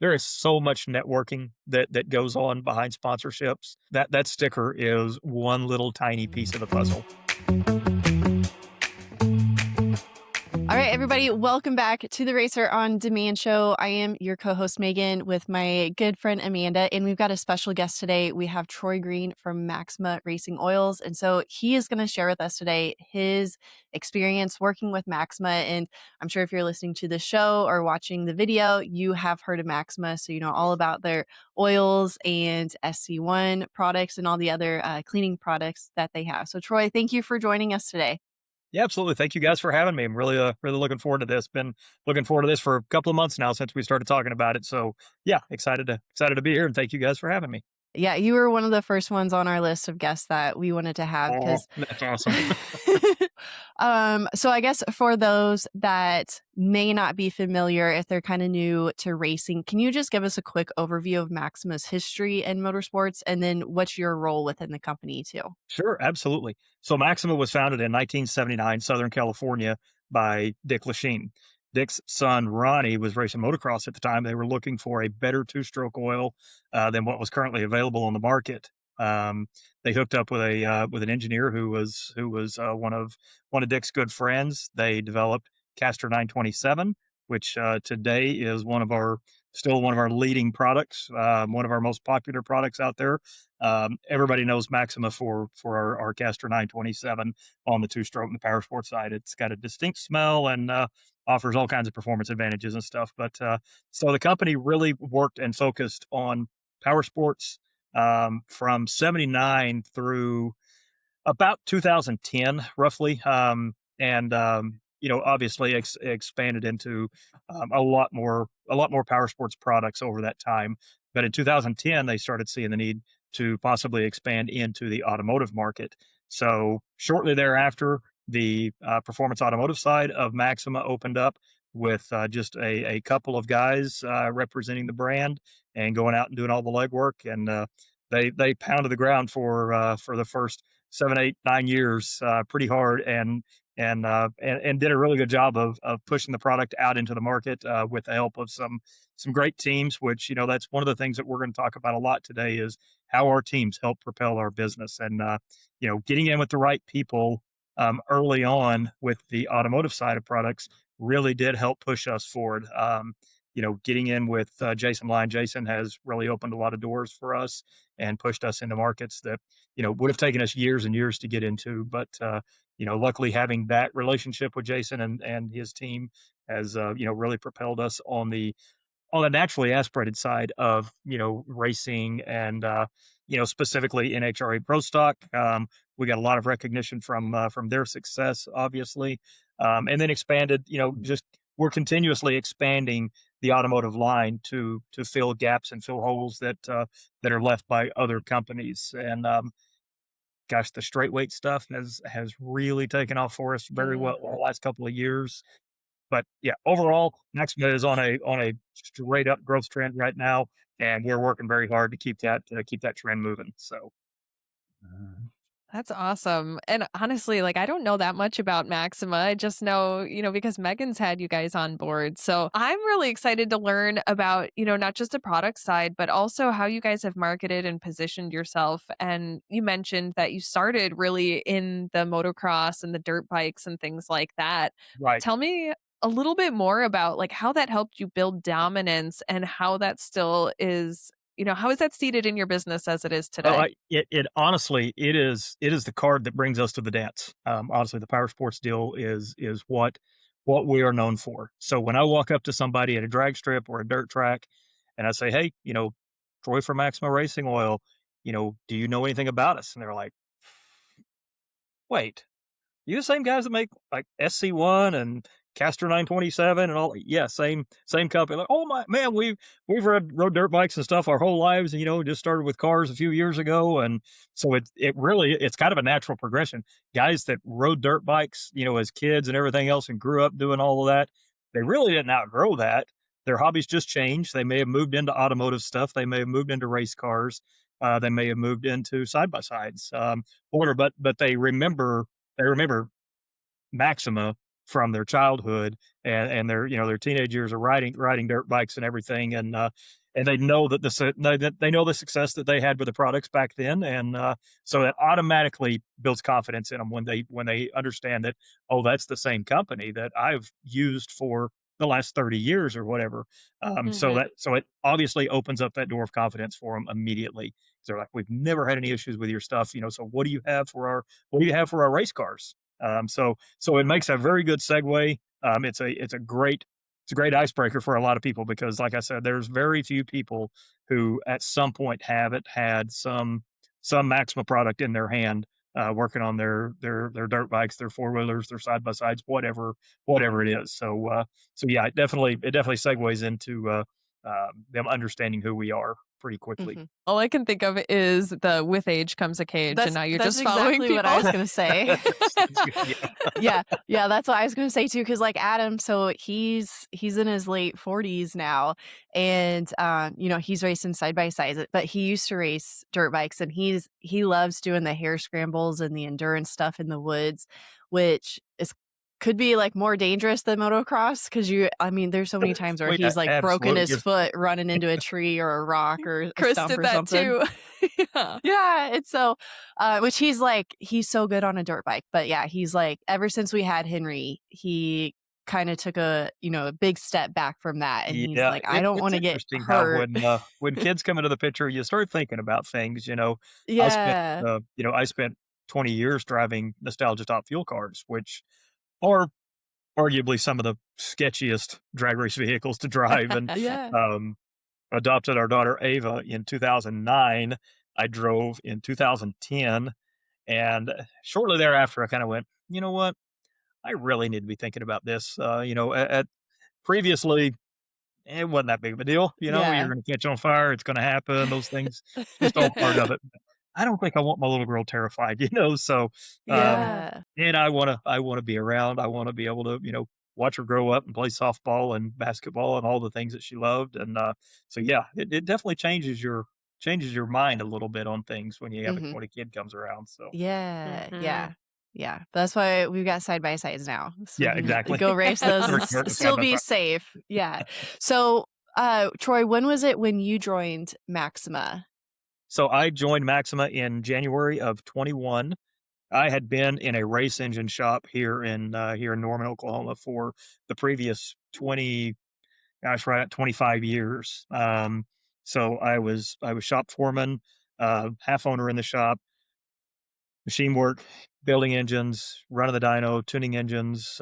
there is so much networking that goes on behind sponsorships. That sticker is one little tiny piece of the puzzle. All right, everybody, welcome back to the Racer on Demand show. I am your co-host Megan with my good friend Amanda, and we've got a special guest today. We have Troy Green from Maxima Racing Oils, and so he is going to share with us today his experience working with Maxima. And I'm sure if you're listening to the show or watching the video, you have heard of Maxima, so you know all about their oils and SC1 products and all the other cleaning products that they have. So, Troy, thank you for joining us today. Yeah, absolutely. Thank you guys for having me. I'm really looking forward to this. Been looking forward to this for a couple of months now since we started talking about it. So yeah, excited to be here, and thank you guys for having me. Yeah, you were one of the first ones on our list of guests that we wanted to have Oh, because that's awesome. so I guess for those that may not be familiar, if they're kind of new to racing, can you just give us a quick overview of Maxima's history in motorsports and then what's your role within the company too? Sure, absolutely. So Maxima was founded in 1979, Southern California, by Dick Lachine. Dick's son Ronnie was racing motocross at the time. They were looking for a better two-stroke oil than what was currently available on the market. They hooked up with an engineer who was one of Dick's good friends. They developed Castor 927, which today is still one of our leading products, one of our most popular products out there. Everybody knows Maxima for our Castor 927 on the two-stroke and the power sports side. It's got a distinct smell and offers all kinds of performance advantages and stuff. But so the company really worked and focused on power sports from 79 through about 2010, roughly. Obviously expanded into a lot more power sports products over that time. But in 2010, they started seeing the need to possibly expand into the automotive market. So shortly thereafter, the performance automotive side of Maxima opened up with just a couple of guys representing the brand and going out and doing all the legwork. And they pounded the ground for the first 7, 8, 9 years pretty hard, and did a really good job of pushing the product out into the market with the help of some great teams. Which that's one of the things that we're going to talk about a lot today is how our teams help propel our business, and getting in with the right people early on with the automotive side of products really did help push us forward. Getting in with Jason Line. Jason has really opened a lot of doors for us and pushed us into markets that would have taken us years and years to get into. But luckily having that relationship with Jason and his team has really propelled us on the naturally aspirated side of racing, and specifically NHRA Pro Stock. We got a lot of recognition from their success, obviously, and then expanded. Just we're continuously expanding the automotive line to fill gaps and fill holes that are left by other companies. And gosh, the straight weight stuff has really taken off for us very Yeah. well the last couple of years. But yeah, overall, Maxima is on a straight up growth trend right now, and we're working very hard to keep that trend moving. So That's awesome. And honestly, like I don't know that much about Maxima. I just know, because Megan's had you guys on board. So I'm really excited to learn about, not just the product side, but also how you guys have marketed and positioned yourself. And you mentioned that you started really in the motocross and the dirt bikes and things like that. right. Tell me a little bit more about like how that helped you build dominance and how that still is, how is that seated in your business as it is Oh, today? it honestly, it is the card that brings us to the dance. Honestly, the power sports deal is what we are known for. So when I walk up to somebody at a drag strip or a dirt track, and I say, "Hey, Troy from Maxima Racing Oil, do you know anything about us?" And they're like, "Wait, you the same guys that make like SC1 and Castor 927 and all?" Yeah, same company. Like, oh my man, we've rode dirt bikes and stuff our whole lives, and just started with cars a few years ago. And so it's kind of a natural progression. Guys that rode dirt bikes, as kids and everything else, and grew up doing all of that, they really didn't outgrow that. Their hobbies just changed. They may have moved into automotive stuff. They may have moved into race cars. They may have moved into side by sides, order, but they remember Maxima from their childhood, and their, their teenage years of riding dirt bikes and everything, and they know that they know the success that they had with the products back then, and so it automatically builds confidence in them when they understand that, oh, that's the same company that I've used for the last 30 years or whatever. Mhm. So it obviously opens up that door of confidence for them immediately. They're like, we've never had any issues with your stuff, so what do you have for our race cars? So it makes a very good segue. It's a great icebreaker for a lot of people because, like I said, there's very few people who at some point haven't had some Maxima product in their hand, working on their dirt bikes, their four wheelers, their side by sides, whatever it is. So yeah, it definitely segues into them understanding who we are pretty quickly. Mhm. All I can think of is the "with age comes a cage," and now you're That's just following exactly what I people. was gonna say. That's good. Yeah. Yeah, yeah, that's what I was gonna say too. Cause like, Adam, so he's in his late 40s now, and, he's racing side by sides, but he used to race dirt bikes, and he loves doing the hair scrambles and the endurance stuff in the woods, which is could be, like, more dangerous than motocross. Cause there's so many times where Well, yeah, he's, like, broken absolutely. his foot running into a tree or a rock or a Chris stump did or that something. too. Yeah. Yeah, it's so which he's so good on a dirt bike, but yeah, he's like, ever since we had Henry, he kinda took a big step back from that, and he's Yeah, like, "I don't it's wanna get interesting how hurt." when kids come into the picture, you start thinking about things. I spent, Yeah. I spent 20 years driving nostalgia top fuel cars, which are arguably some of the sketchiest drag race vehicles to drive, and Yeah. um, adopted our daughter Ava in 2009. I drove in 2010, and shortly thereafter, I kind of went, you know what? I really need to be thinking about this. At previously it wasn't that big of a deal, you're Yeah. gonna catch on fire, it's gonna happen, those things, just all part of it. I don't think I want my little girl terrified, so, um, Yeah. Yeah. and I wanna be around, I wanna be able to, watch her grow up and play softball and basketball and all the things that she loved, and, so yeah, it definitely changes your mind a little bit on things Mhm. when a kid comes around, so Yeah, Mhm. yeah, yeah. That's why we've got side by sides now, so we yeah, can exactly. go race those and Never can hurt to side still by be side. safe. Yeah. So, Troy, when was it when you joined Maxima? So I joined Maxima in January of 21. I had been in a race engine shop here in Norman, Oklahoma for the previous 20, gosh, right at 25 years. So I was shop foreman, half owner in the shop, machine work, building engines, running the dyno, tuning engines.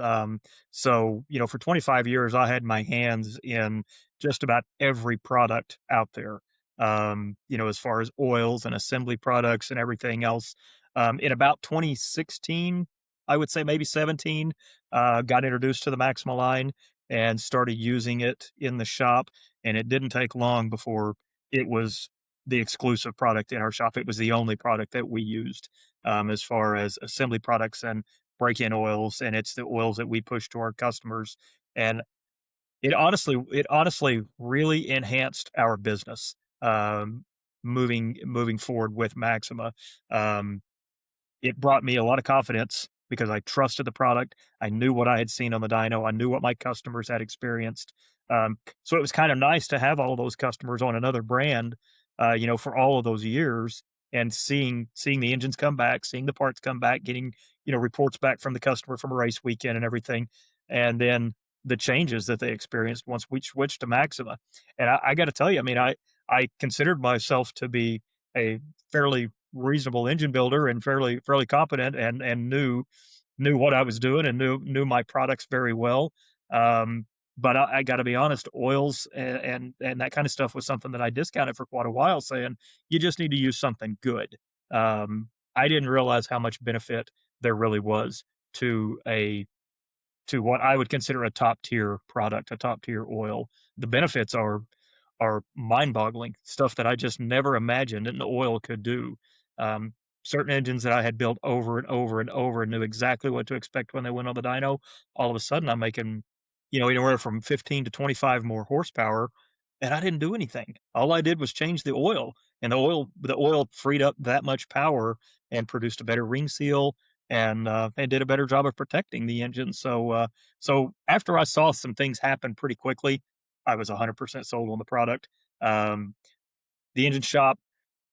So for 25 years, I had my hands in just about every product out there. As far as oils and assembly products and everything else. In about 2016, I would say maybe 17, got introduced to the Maxima line and started using it in the shop. And it didn't take long before it was the exclusive product in our shop. It was the only product that we used, as far as assembly products and break-in oils, and it's the oils that we push to our customers. And it honestly really enhanced our business, moving forward with Maxima. Um, it brought me a lot of confidence because I trusted the product. I knew what I had seen on the dyno. I knew what my customers had experienced. So it was kind of nice to have all those customers on another brand, for all of those years, and seeing the engines come back, seeing the parts come back, getting reports back from the customer from a race weekend and everything, and then the changes that they experienced once we switched to Maxima. And I got to tell you, I mean, I considered myself to be a fairly reasonable engine builder and fairly competent, and knew what I was doing and knew my products very well. Um, but I got to be honest, oils and that kind of stuff was something that I discounted for quite a while, saying you just need to use something good. I didn't realize how much benefit there really was to a to what I would consider a top tier product, a top tier oil. The benefits are mind boggling, stuff that I just never imagined an oil could do. Um, Certain engines that I had built over and over and over and knew exactly what to expect when they went on the dyno, all of a sudden I'm making, anywhere from 15 to 25 more horsepower, and I didn't do anything. All I did was change the oil, and the oil freed up that much power and produced a better ring seal, and did a better job of protecting the engine. So after I saw some things happen pretty quickly, I was 100% sold on the product. Um, the engine shop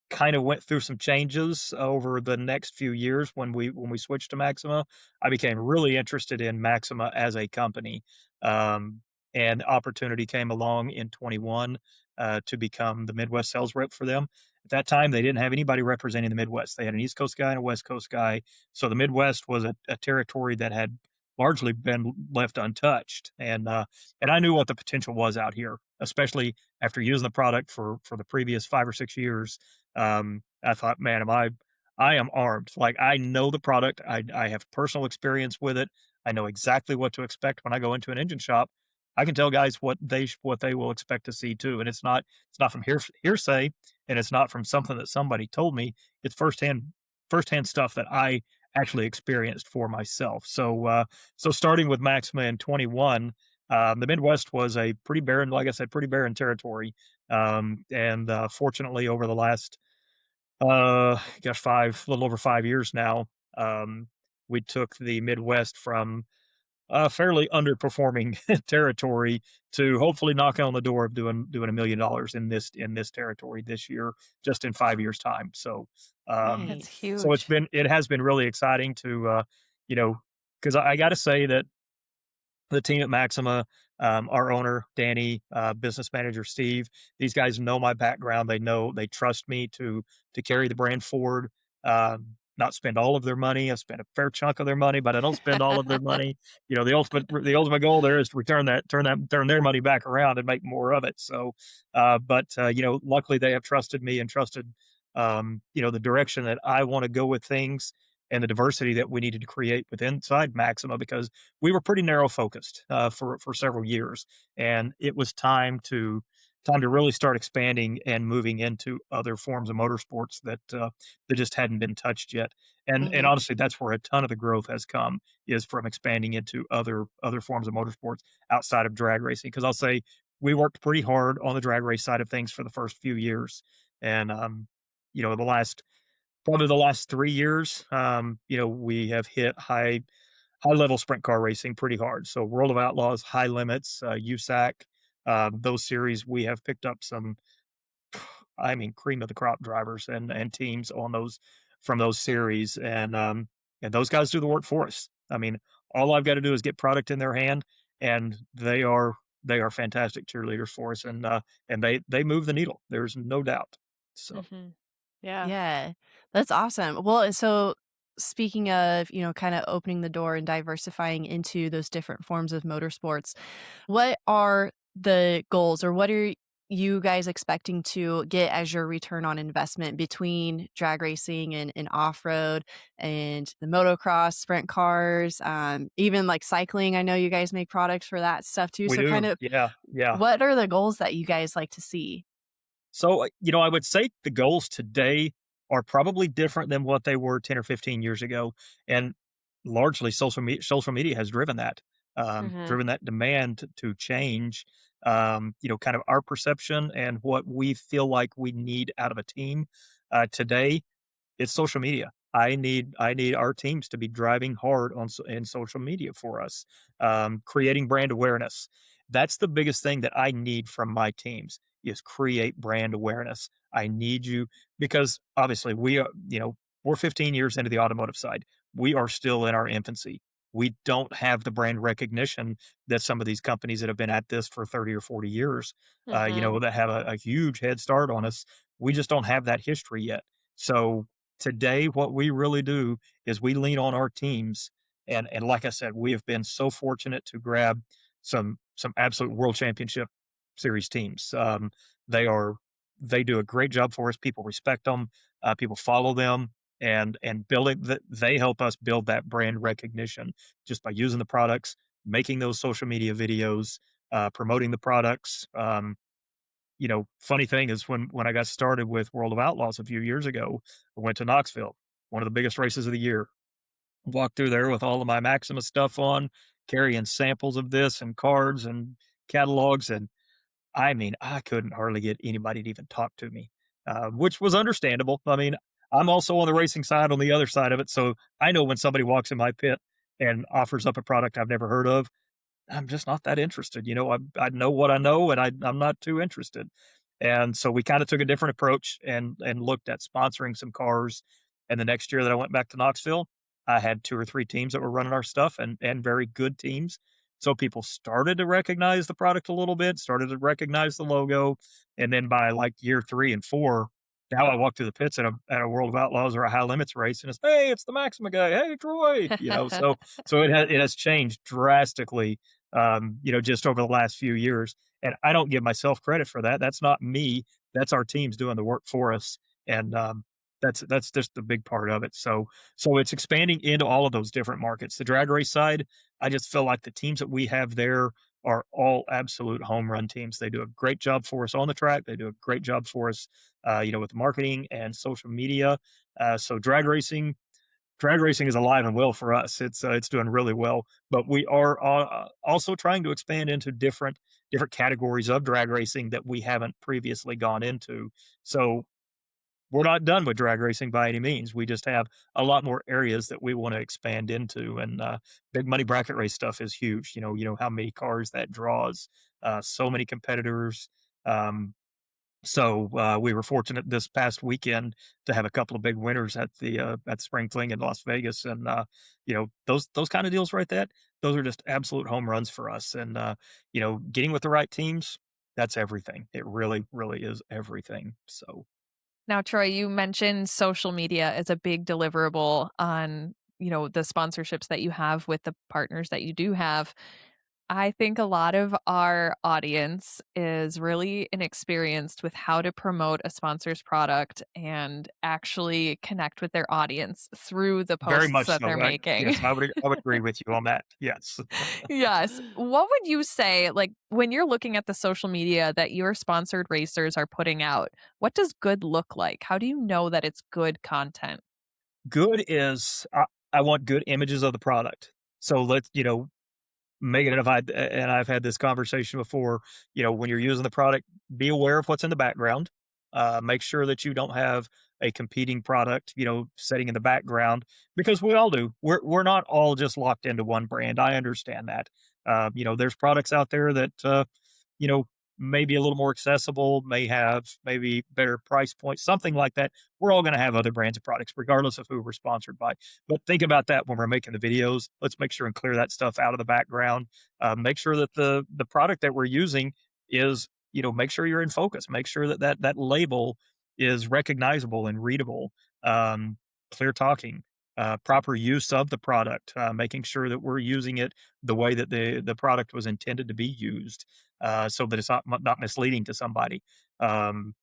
kind of went through some changes over the next few years when we switched to Maxima. I became really interested in Maxima as a company, um, and opportunity came along in 21 to become the Midwest sales rep for them. At that time, they didn't have anybody representing the Midwest. They had an East Coast guy and a West Coast guy, so the Midwest was a territory that had largely been left untouched, and I knew what the potential was out here, especially after using the product for the previous 5 or 6 years. I thought, man, I am armed. Like I know the product. I have personal experience with it. I know exactly what to expect when I go into an engine shop. I can tell guys what they will expect to see too, and it's not from hearsay, and it's not from something that somebody told me. It's firsthand stuff that I actually experienced for myself. So starting with Maxima in 21, the Midwest was a pretty barren, like I said, pretty barren territory. And fortunately, over the last gosh, a little over 5 years now, um, we took the Midwest from fairly underperforming territory to hopefully knocking on the door of doing $1 million in this territory this year, just in 5 years time. That's So huge. it has been really exciting to you know because I got to say that the team at Maxima, our owner, Danny, business manager, Steve. These guys know my background. They trust me to carry the brand forward, not spend all of their money. I spend a fair chunk of their money, but I don't spend all of their money. The ultimate goal there is to turn their money back around and make more of it. But luckily they have trusted me and trusted the direction that I want to go with things and the diversity that we needed to create with inside Maxima because we were pretty narrow focused for several years, and it was time to really start expanding and moving into other forms of motorsports that just hadn't been touched yet. And Mhm. honestly, that's where a ton of the growth has come is from expanding into other forms of motorsports outside of drag racing. Because I'll say we worked pretty hard on the drag race side of things for the first few years, and the last probably the last 3 years, we have hit high level sprint car racing pretty hard. So World of Outlaws, High Limits, USAC, those series, we have picked up some, I mean, cream of the crop drivers and teams on those from those series, and those guys do the work for us. I mean, all I've got to do is get product in their hand, and they are fantastic cheerleaders for us, and they move the needle. There's no doubt. So. Hmm. Yeah. Yeah, that's awesome. Well, and so speaking of, kind of opening the door and diversifying into those different forms of motorsports, what are the goals or what are you guys expecting to get as your return on investment between drag racing and off-road and the motocross, sprint cars, even like cycling? I know you guys make products for that stuff too. We So kind do. of Yeah, yeah. what are the goals that you guys like to see? So, I would say the goals today are probably different than what they were 10 or 15 years ago, and largely social media has Hmm. driven that demand to change, kind of our perception and what we feel like we need out of a team. Today it's social media. I need our teams to be driving hard in social media for us, creating brand awareness. That's the biggest thing that I need from my teams is create brand awareness. I need you because obviously we're 15 years into the automotive side. We are still in our infancy. We don't have the brand recognition that some of these companies that have been at this for 30 or 40 years, Hmm. that have a huge head start on us. We just don't have that history yet. So today, what we really do is we lean on our teams, and like I said, we have been so fortunate to grab some absolute world championship series teams. They do a great job for us. People respect them. People follow them, and building that they help us build that brand recognition just by using the products, making those social media videos, promoting the products. Funny thing is when I got started with World of Outlaws a few years ago, I went to Knoxville, one of the biggest races of the year. Walked through there with all of my Maxima stuff on, carrying samples of this and cards and catalogs, and I mean, I couldn't hardly get anybody to even talk to me, which was understandable. I mean, I'm also on the racing side on the other side of it. So I know when somebody walks in my pit and offers up a product I've never heard of, I'm just not that interested. I know what I know, and I'm not too interested. And so we kind of took a different approach and looked at sponsoring some cars. And the next year that I went back to Knoxville, I had 2 or 3 teams that were running our stuff, and very good teams. So people started to recognize the product a little bit, started to recognize the logo, and then by like year 3 and 4, now I walk through the pits at a World of Outlaws or a high limits race, and it's, hey, it's the Maxima guy, hey Troy, so it has changed drastically, just over the last few years. And I don't give myself credit for that. That's not me. That's our teams doing the work for us. And that's just the big part of it. So it's expanding into all of those different markets. The drag race side, I just feel like the teams that we have there are all absolute home run teams. They do a great job for us on the track. They do a great job for us, with marketing and social media. So drag racing is alive and well for us. It's doing really well, but we are also trying to expand into different categories of drag racing that we haven't previously gone into. So we're not done with drag racing by any means. We just have a lot more areas that we want to expand into, and big money bracket race stuff is huge. You know how many cars that draws, so many competitors. So we were fortunate this past weekend to have a couple of big winners at Spring Fling in Las Vegas, and those kind of deals right there. Those are just absolute home runs for us, and getting with the right teams, that's everything. It really, really is everything. So Now, Troy, you mentioned social media as a big deliverable on, the sponsorships that you have with the partners that you do have. I think a lot of our audience is really inexperienced with how to promote a sponsor's product and actually connect with their audience through the very posts much that they're so. making. Yes, I would agree with you on that. Yes. Yes. What would you say, like, when you're looking at the social media that your sponsored racers are putting out, what does good look like? How do you know that it's good content? Good is I want good images of the product. So Megan and I've had this conversation before. When you're using the product, be aware of what's in the background. Make sure that you don't have a competing product, sitting in the background, because we all do. We're not all just locked into one brand. I understand that. There's products out there that you know may be a little more accessible, may have maybe better price points, something like that. We're all going to have other brands of products, regardless of who we're sponsored by. But think about that when we're making the videos. Let's make sure and clear that stuff out of the background. Make sure that the product that we're using is, make sure you're in focus. Make sure that label is recognizable and readable. Um, Clear talking, proper use of the product, making sure that we're using it the way that the product was intended to be used, so that it's not misleading to somebody. Um,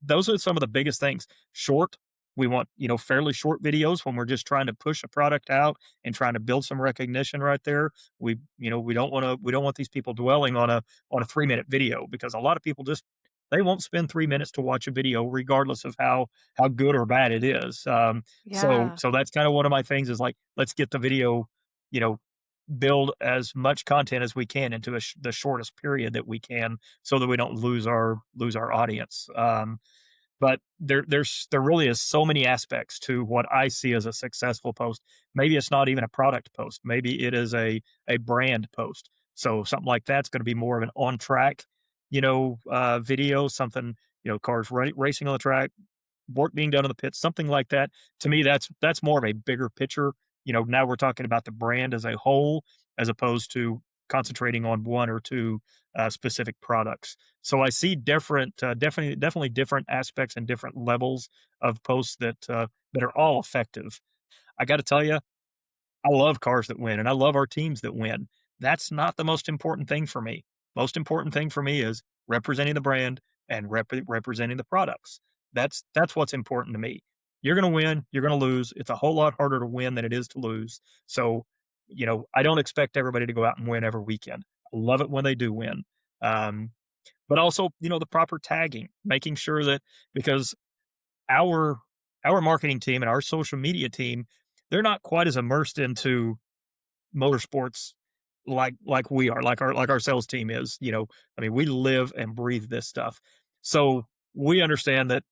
those are some of the biggest things. Short, we want, fairly short videos when we're just trying to push a product out and trying to build some recognition right there. We don't want these people dwelling on a 3-minute video, because a lot of people just, they won't spend 3 minutes to watch a video regardless of how good or bad it is. So Yeah. so that's kind of one of my things, is like, let's get the video, you know build as much content as we can into the shortest period that we can, so that we don't lose our audience. But there really is so many aspects to what I see as a successful post. Maybe it's not even a product post. Maybe it is a brand post. So something like that's going to be more of an on track, video. Something, cars racing on the track, work being done in the pits, something like that. To me, that's more of a bigger picture. Now we're talking about the brand as a whole, as opposed to concentrating on one or two specific products. So I see definitely different aspects and different levels of posts that are all effective. I got to tell you, I love cars that win, and I love our teams that win. That's not the most important thing for me. Most important thing for me is representing the brand and representing the products. That's what's important to me. You're going to win, you're going to lose. It's a whole lot harder to win than it is to lose. So, I don't expect everybody to go out and win every weekend. I love it when they do win. Um, but also, the proper tagging, making sure that, because our our marketing team and our social media team, they're not quite as immersed into motorsports like we are, like our sales team is. I mean, we live and breathe this stuff. So we understand that,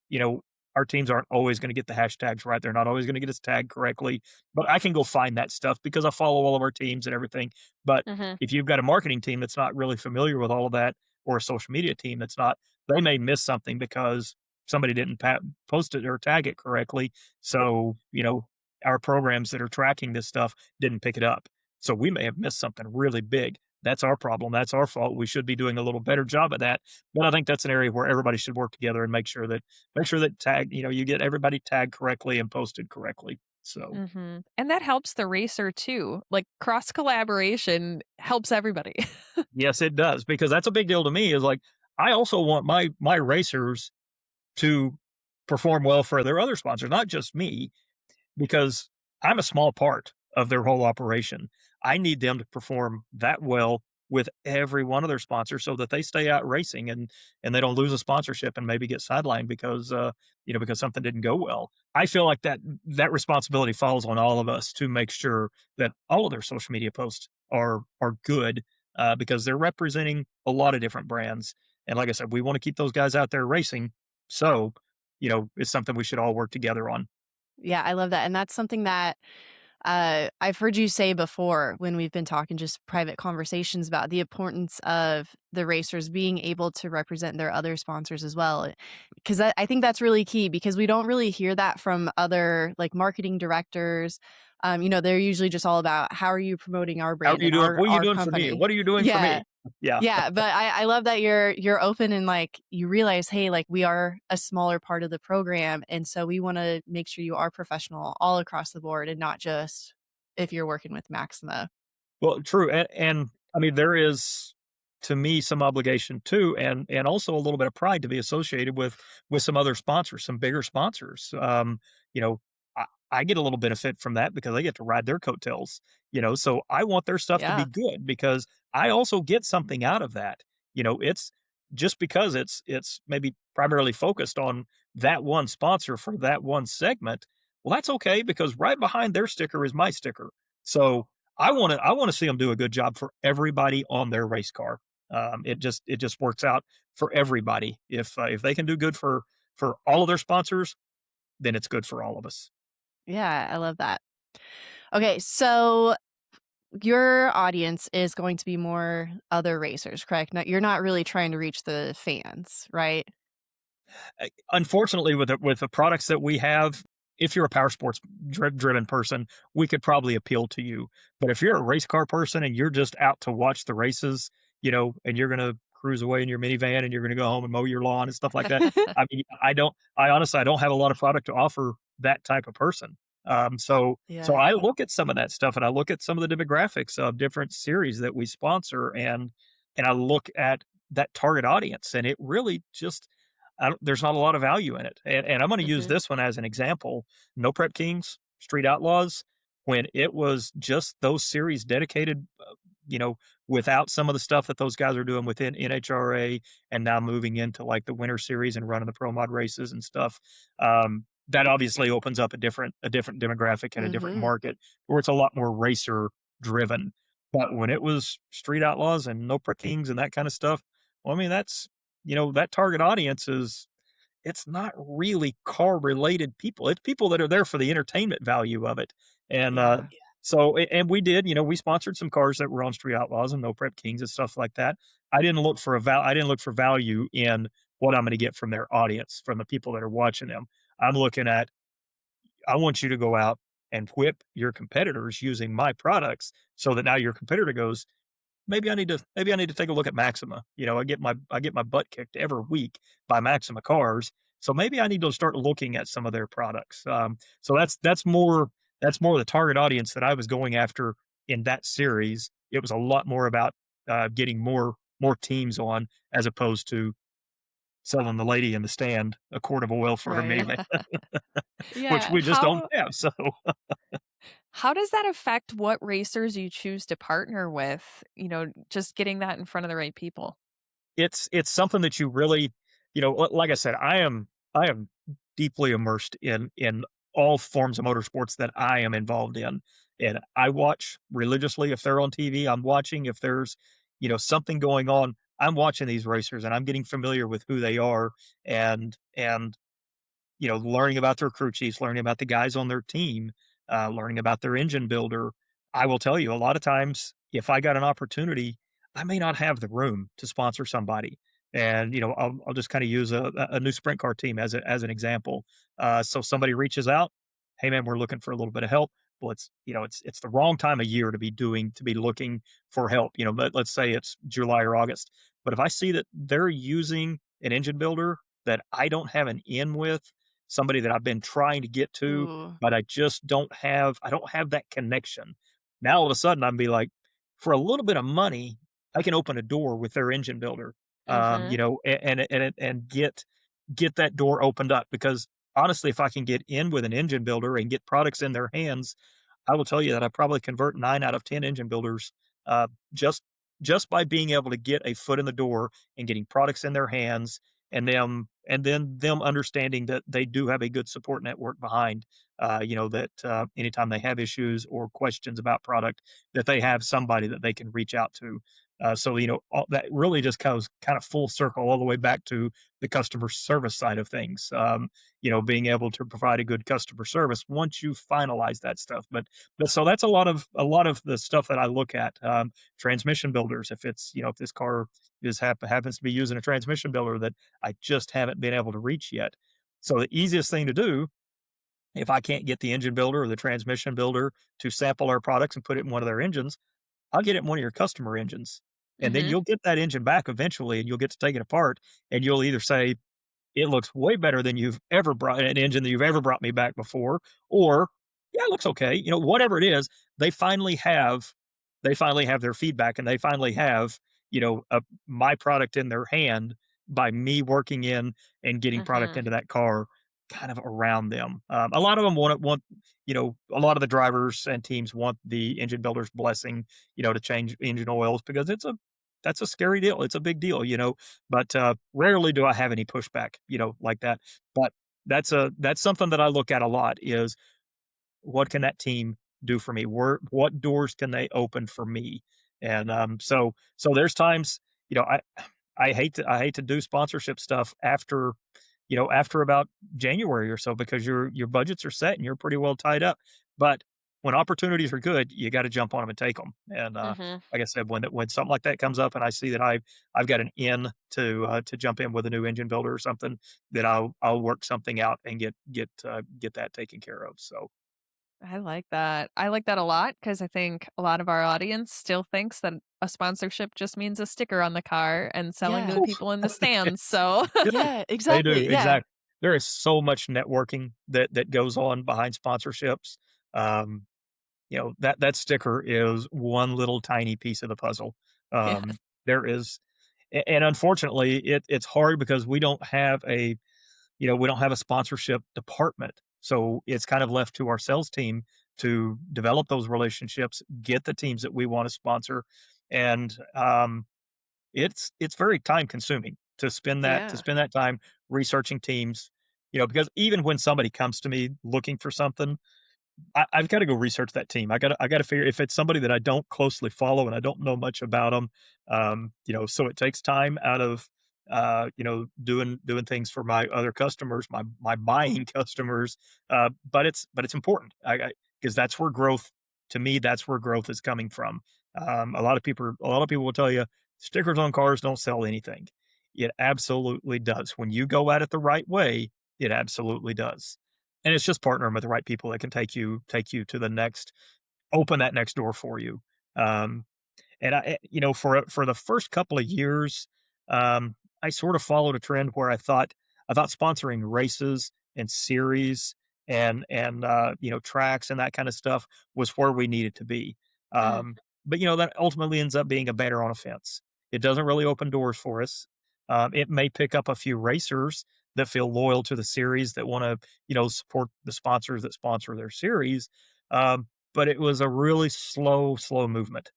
our teams aren't always going to get the hashtags right. They're not always going to get us tagged correctly, but I can go find that stuff because I follow all of our teams and everything. But Hmm. if you've got a marketing team that's not really familiar with all of that, or a social media team that's not, they may miss something because somebody didn't post it or tag it correctly. So, our programs that are tracking this stuff didn't pick it up. So we may have missed something really big. That's our problem. That's our fault. We should be doing a little better job of that. But I think that's an area where everybody should work together and make sure that you get everybody tagged correctly and posted correctly. So And that helps the racer too. Like cross collaboration helps everybody. yes, it does, because that's a big deal to me. Is like I also want my racers to perform well for their other sponsors, not just me, because I'm a small part of their whole operation. I need them to perform that well with every one of their sponsors so that they stay out racing and they don't lose a sponsorship and maybe get sidelined because something didn't go well. I feel like that responsibility falls on all of us to make sure that all of their social media posts are good, because they're representing a lot of different brands. And like I said, we want to keep those guys out there racing. So, it's something we should all work together on. Yeah, I love that. And that's something that I've heard you say before when we've been talking, just private conversations about the importance of the racers being able to represent their other sponsors as well. Because I think that's really key because we don't really hear that from other like marketing directors. They're usually just all about how are you promoting our How are brand you and doing? our What are you our doing for me? company. What are you doing for Yeah. me? Yeah. Yeah, but I love that you're open and like you realize, hey, like we are a smaller part of the program, and so we want to make sure you are professional all across the board and not just if you're working with Maxima. Well, true, and I mean, there is, to me, some obligation too, and also a little bit of pride to be associated with some other sponsors, some bigger sponsors. You know, I get a little benefit from that because I get to ride their coattails. So I want their stuff to be Yeah. good because I also get something out of that. It's just because it's maybe primarily focused on that one sponsor for that one segment. Well, that's okay because right behind their sticker is my sticker. So I want to see them do a good job for everybody on their race car. It just works out for everybody. If they can do good for all of their sponsors, then it's good for all of us. Yeah, I love that. Okay, so your audience is going to be more other racers, correct? Not, you're not really trying to reach the fans, right? Unfortunately, with the products that we have, if you're a power sports driven person, we could probably appeal to you. But if you're a race car person and you're just out to watch the races, and you're gonna cruise away in your minivan and you're gonna go home and mow your lawn and stuff like that, I mean, I honestly, I don't have a lot of product to offer that type of person. So Yeah. I look at some of that stuff and I look at some of the demographics of different series that we sponsor, and I look at that target audience, and it really just there's not a lot of value in it. And I'm going to use Hmm. this one as an example. No Prep Kings, Street Outlaws, when it was just those series dedicated, you know, without some of the stuff that those guys are doing within NHRA and now moving into like the winter series and running the pro mod races and stuff. That obviously opens up a different demographic and a different Hmm. market where it's a lot more racer driven. But when it was Street Outlaws and No Prep Kings and that kind of stuff, well, I mean, that target audience it's not really car related people. It's people that are there for the entertainment value of it. And Yeah. and we sponsored some cars that were on Street Outlaws and No Prep Kings and stuff like that. I didn't look for value in what I'm going to get from their audience, from the people that are watching them. I'm looking at, I want you to go out and whip your competitors using my products so that now your competitor goes, maybe I need to take a look at Maxima. I get my butt kicked every week by Maxima cars, so maybe I need to start looking at some of their products. So that's more the target audience that I was going after in that series. It was a lot more about getting more teams on as opposed to selling the lady in the stand a quart of oil for her Right. minivan, which Yeah. we just don't have. So How does that affect what racers you choose to partner with? Just getting that in front of the right people. it's something that you really, like I said, I am deeply immersed in all forms of motorsports that I am involved in, and I watch religiously if they're on TV. I'm watching if there's something going on. I'm watching these racers and I'm getting familiar with who they are, and learning about their crew chiefs, learning about the guys on their team, learning about their engine builder. I will tell you, a lot of times, if I got an opportunity, I may not have the room to sponsor somebody. And I'll just kind of use a new sprint car team as an example. So somebody reaches out, hey man, we're looking for a little bit of help. Well, it's the wrong time of year to be looking for help. Let's say it's July or August. But if I see that they're using an engine builder that I don't have an in with, somebody that I've been trying to get to, Ooh. but I don't have that connection. Now all of a sudden I'm be like, for a little bit of money, I can open a door with their engine builder. Mm-hmm. And get that door opened up, because honestly, if I can get in with an engine builder and get products in their hands, I will tell you that I probably convert 9 out of 10 engine builders, uh, just by being able to get a foot in the door and getting products in their hands, and then them understanding that they do have a good support network behind, that anytime they have issues or questions about product, that they have somebody that they can reach out to. So all, that really just goes kind of full circle all the way back to the customer service side of things. Being able to provide a good customer service once you finalize that stuff. But so that's a lot of the stuff that I look at. Transmission builders, if this car happens to be using a transmission builder that I just haven't been able to reach yet. So the easiest thing to do, if I can't get the engine builder or the transmission builder to sample our products and put it in one of their engines, I'll get it in one of your customer engines. And then Mm-hmm. you'll get that engine back eventually, and you'll get to take it apart, and you'll either say, it looks way better than you've ever brought an engine that you've ever brought me back before, or yeah, it looks okay. Whatever it is, they finally have their feedback, and they finally have, my product in their hand by me working in and getting product Mm-hmm. into that car kind of around them. A lot of them a lot of the drivers and teams want the engine builder's blessing, to change engine oils, because that's a scary deal. It's a big deal, but rarely do I have any pushback, like that. But that's something that I look at a lot is, what can that team do for me? What doors can they open for me? And so there's times, I hate to do sponsorship stuff after about January or so, because your budgets are set and you're pretty well tied up. But when opportunities are good, you got to jump on them and take them. And Mm-hmm. like I said, when something like that comes up and I see that I've got an in to jump in with a new engine builder or something, that I'll work something out and get that taken care of. So I like that. I like that a lot because I think a lot of our audience still thinks that a sponsorship just means a sticker on the car and selling to Yeah. the people in the stands. So, yeah, Yeah, they do, exactly. Yeah. exactly. There is so much networking that goes on behind sponsorships. Um, that sticker is one little tiny piece of the puzzle. yes. There is, and unfortunately, it's hard because we don't have a sponsorship department. So it's kind of left to our sales team to develop those relationships, get the teams that we want to sponsor, and it's very time consuming to Yeah. spend that time researching teams. Because even when somebody comes to me looking for something, I've gotta go research that team. I gotta figure if it's somebody that I don't closely follow and I don't know much about them. So it takes time out of, doing things for my other customers, my buying customers, but it's important. I 'Cause that's where growth to me, that's where growth is coming from. A lot of people will tell you, "Stickers on cars don't sell anything." It absolutely does. When you go at it the right way, it absolutely does. And it's just partnering with the right people that can take you to the next open that next door for you. Um, and for the first couple of years, I sort of followed a trend where I thought sponsoring races and series and tracks and that kind of stuff was where we needed to be. Mm, But that ultimately ends up being a banner on a fence. It doesn't really open doors for us. It may pick up a few racers that feel loyal to the series, that want to support the sponsors that sponsor their series. But it was a really slow movement.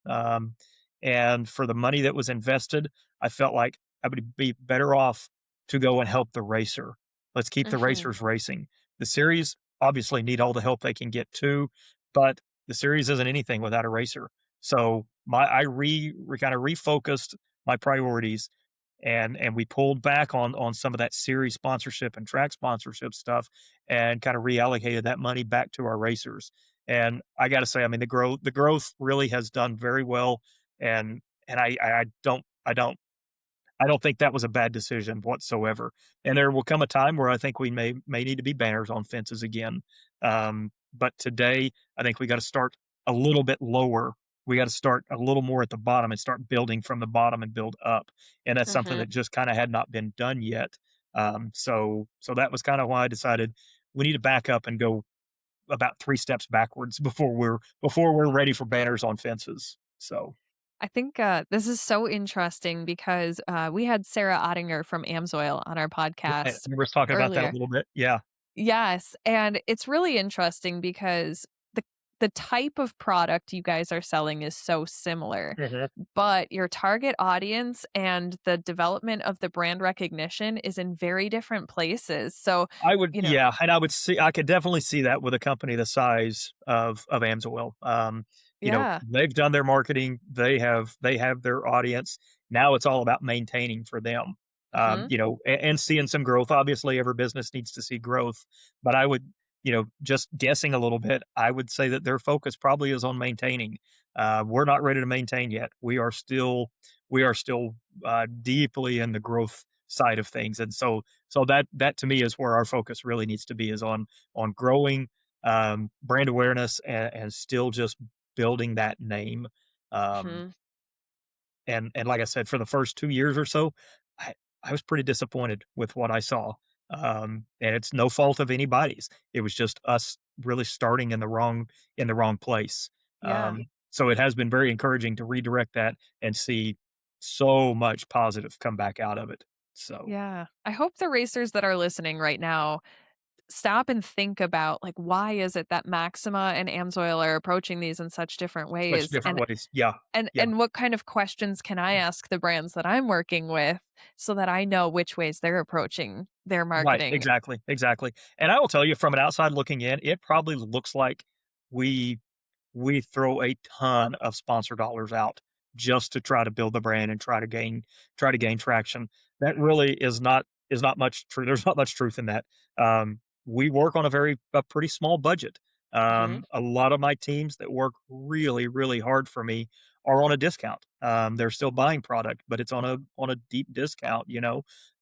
And for the money that was invested, I felt like I would be better off to go and help the racer. Let's keep the mhm. racers racing. The series obviously need all the help they can get too, but the series isn't anything without a racer. So I kind of refocused my priorities and we pulled back on some of that series sponsorship and track sponsorship stuff, and kind of reallocated that money back to our racers. And I got to say, I mean, the growth really has done very well, and I don't think that was a bad decision whatsoever. And there will come a time where I think we may need to be banners on fences again. But today, I think we got to start a little bit lower. We got to start a little more at the bottom and start building from the bottom and build up. And that's something Hmm. that just kind of had not been done yet. So that was kind of why I decided we need to back up and go about 3 steps backwards before we're ready for banners on fences. So I think this is so interesting because we had Sarah Ottinger from Amsoil on our right, I podcast remember us talking about that a earlier. little bit. Yeah. Yes, and it's really interesting because the the type of product you guys are selling is so similar, but your target audience and the development of the brand recognition is in very different places. So, I would, you know, yeah, and I could definitely see that with a company the size of Amsoil. yeah. They've done their marketing, they have their audience. Now it's all about maintaining for them. Mhm. And seeing some growth. Obviously, every business needs to see growth, but I would, just guessing a little bit, I would say that their focus probably is on maintaining. We're not ready to maintain yet. We are still deeply in the growth side of things, and so that to me is where our focus really needs to be, is on growing brand awareness, and still just building that name. Um, Mhm. and like I said, for the first 2 years or so, I I was pretty disappointed with what I saw. And it's no fault of anybody's. It was just us really starting in the wrong place. Yeah. So it has been very encouraging to redirect that and see so much positive come back out of it. So Yeah. I hope the racers that are listening right now stop and think about like why is it that Maxima and Amsoil are approaching these in such different such ways different ways. Yeah. and Yeah. and what kind of questions can I ask the brands that I'm working with so that I know which ways they're approaching their Right, marketing. exactly, exactly. And I will tell you from an outside looking in, it probably looks like we we throw a ton of sponsor dollars out just to try to build the brand and try to gain traction. That really is not much true. There's not much truth in that. We work on a pretty small budget. Mhm. A lot of my teams that work really, really hard for me are on a discount. They're still buying product, but it's on a deep discount,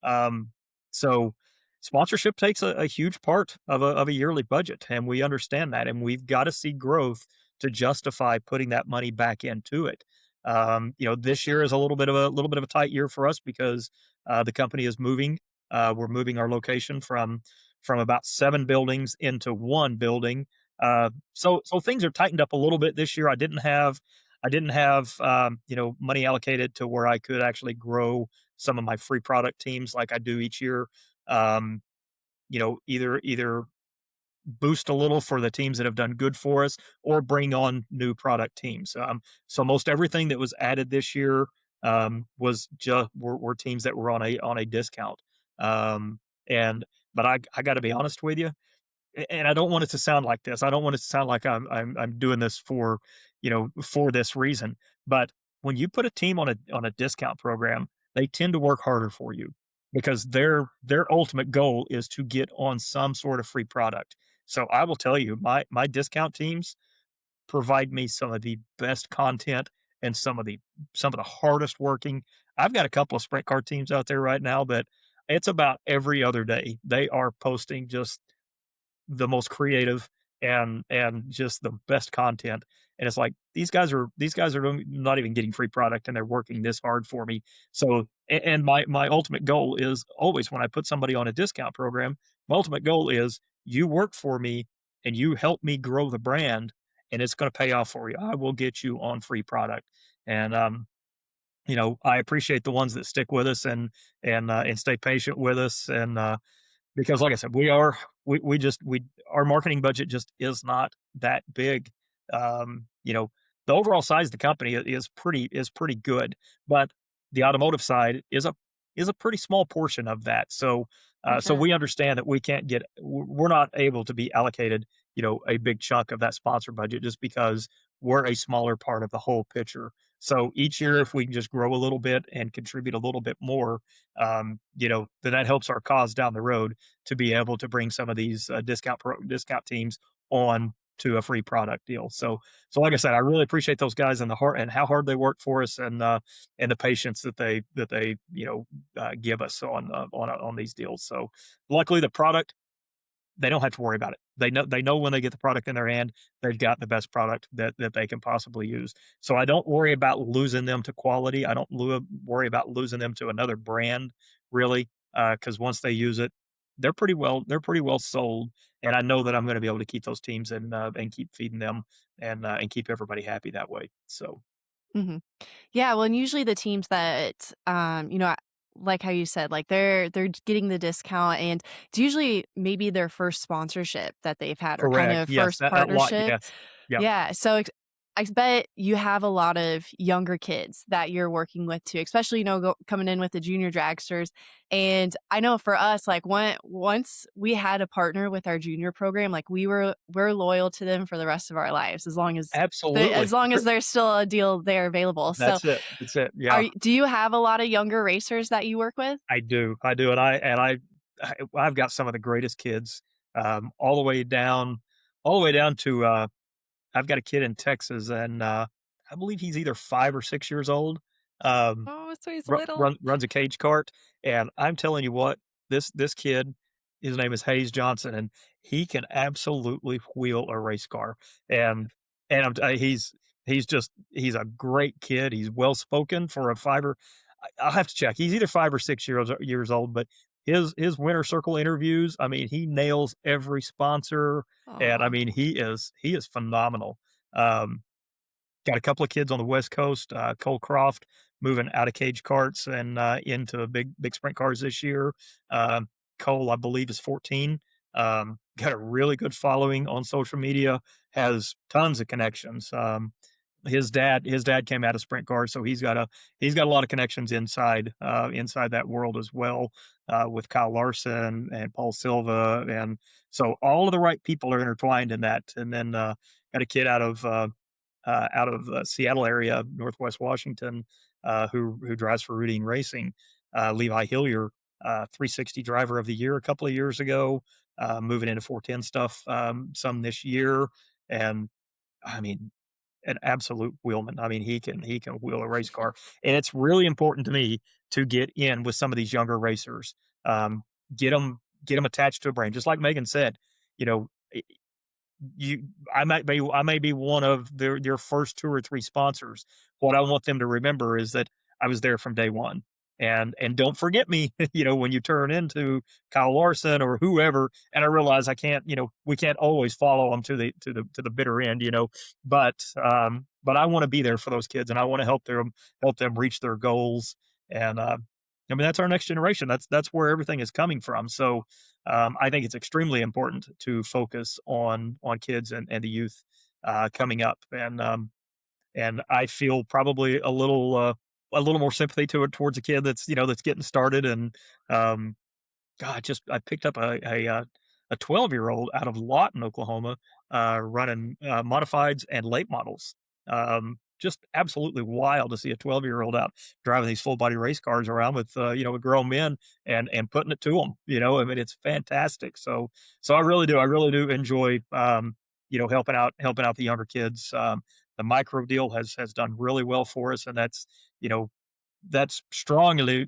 Um, so sponsorship takes a huge part of a yearly budget, and we understand that, and we've got to see growth to justify putting that money back into it. This year is a little bit of a tight year for us because the company is moving. We're moving our location from about 7 buildings into 1 building. So things are tightened up a little bit this year. I didn't have money allocated to where I could actually grow some of my free product teams like I do each year. Um, either boost a little for the teams that have done good for us, or bring on new product teams. So most everything that was added this year was just were teams that were on a discount. Um, and but I got to be honest with you, and I don't want it to sound like this. I don't want it to sound like I'm doing this for this reason. But when you put a team on a discount program, they tend to work harder for you because their ultimate goal is to get on some sort of free product. So I will tell you, my discount teams provide me some of the best content and some of the hardest working. I've got a couple of sprint car teams out there right now that it's about every other day. They are posting just the most creative and just the best content. And it's like these guys are not even getting free product, and they're working this hard for me. So and my ultimate goal is always, when I put somebody on a discount program, my ultimate goal is you work for me and you help me grow the brand, and it's going to pay off for you. I will get you on free product. And I appreciate the ones that stick with us and stay patient with us. And because like I said, we our marketing budget just is not that big. The overall size of the company is pretty good, but the automotive side is a pretty small portion of that. So Mhm. we understand that we're not able to be allocated, a big chunk of that sponsor budget just because we're a smaller part of the whole picture. So each year, if we can just grow a little bit and contribute a little bit more, then that helps our cause down the road to be able to bring some of these discount teams on to a free product deal. So like I said, I really appreciate those guys and the heart and how hard they work for us, and the patience that they give us on these deals. So luckily, the product, they don't have to worry about it. They know when they get the product in their hand, they've got the best product that they can possibly use. So I don't worry about losing them to quality. I don't worry about losing them to another brand, really, because once they use it, they're pretty well sold, and I know that I'm going to be able to keep those teams and keep feeding them and keep everybody happy that way. So Hmm. Yeah, well, and usually the teams that, like how you said, like they're getting the discount, and it's usually maybe their first sponsorship that they've had, or kind correct, of yes, first a lot, partnership. yes, yep, Yeah, so I bet you have a lot of younger kids that you're working with too, especially, coming in with the junior dragsters. And I know for us, like once we had a partner with our junior program, like we're loyal to them for the rest of our lives, as long as absolutely. there's still a deal there available. So That's it. Yeah. do you have a lot of younger racers that you work with? I do, I've got some of the greatest kids, all the way down to, I've got a kid in Texas, and, I believe he's either 5 or 6 years old, um, Oh, so he's little. runs a cage cart, and I'm telling you what, this kid, his name is Hayes Johnson, and he can absolutely wheel a race car, and he's a great kid, he's well-spoken for a 5 or I'll have to check, he's either 5 or 6 years old, but his winter circle interviews, I mean, he nails every sponsor, and I Oh, mean, he is phenomenal. Um, Got a couple of kids on the West Coast, Cole Croft moving out of cage carts and, into big sprint cars this year. Um, Cole, I believe, is 14. Got a really good following on social media, has tons of connections. His dad came out of sprint cars, so he's got a lot of connections inside that world as well, with Kyle Larson and Paul Silva, and so all of the right people are intertwined in that. And then, got a kid out of the Seattle area, Northwest Washington, who drives for Routine Racing, Levi Hillier, 360 Driver of the Year a couple of years ago, moving into 410 stuff, some this year, and I mean, an absolute wheelman. I mean, he can wheel a race car, and it's really important to me to get in with some of these younger racers. Um, get them attached to a brand, just like Megan said. You know, you I may be one of their first 2 or 3 sponsors. What I want them to remember is that I was there from day one. And don't forget me, when you turn into Kyle Larson or whoever, and I realize we can't always follow them to the bitter end, but I want to be there for those kids, and I want to help them reach their goals. And I mean, that's our next generation. That's where everything is coming from. So I think it's extremely important to focus on kids and the youth, coming up, and I feel probably a little more sympathy towards a kid that's getting started. And um, God, just I picked up a 12-year-old out of Lawton, Oklahoma, running modifieds and late models. Just absolutely wild to see a 12-year-old out driving these full body race cars around with grown men and putting it to them. I mean, it's fantastic. So I really do enjoy helping out the younger kids. The micro deal has done really well for us, and you know that's strongly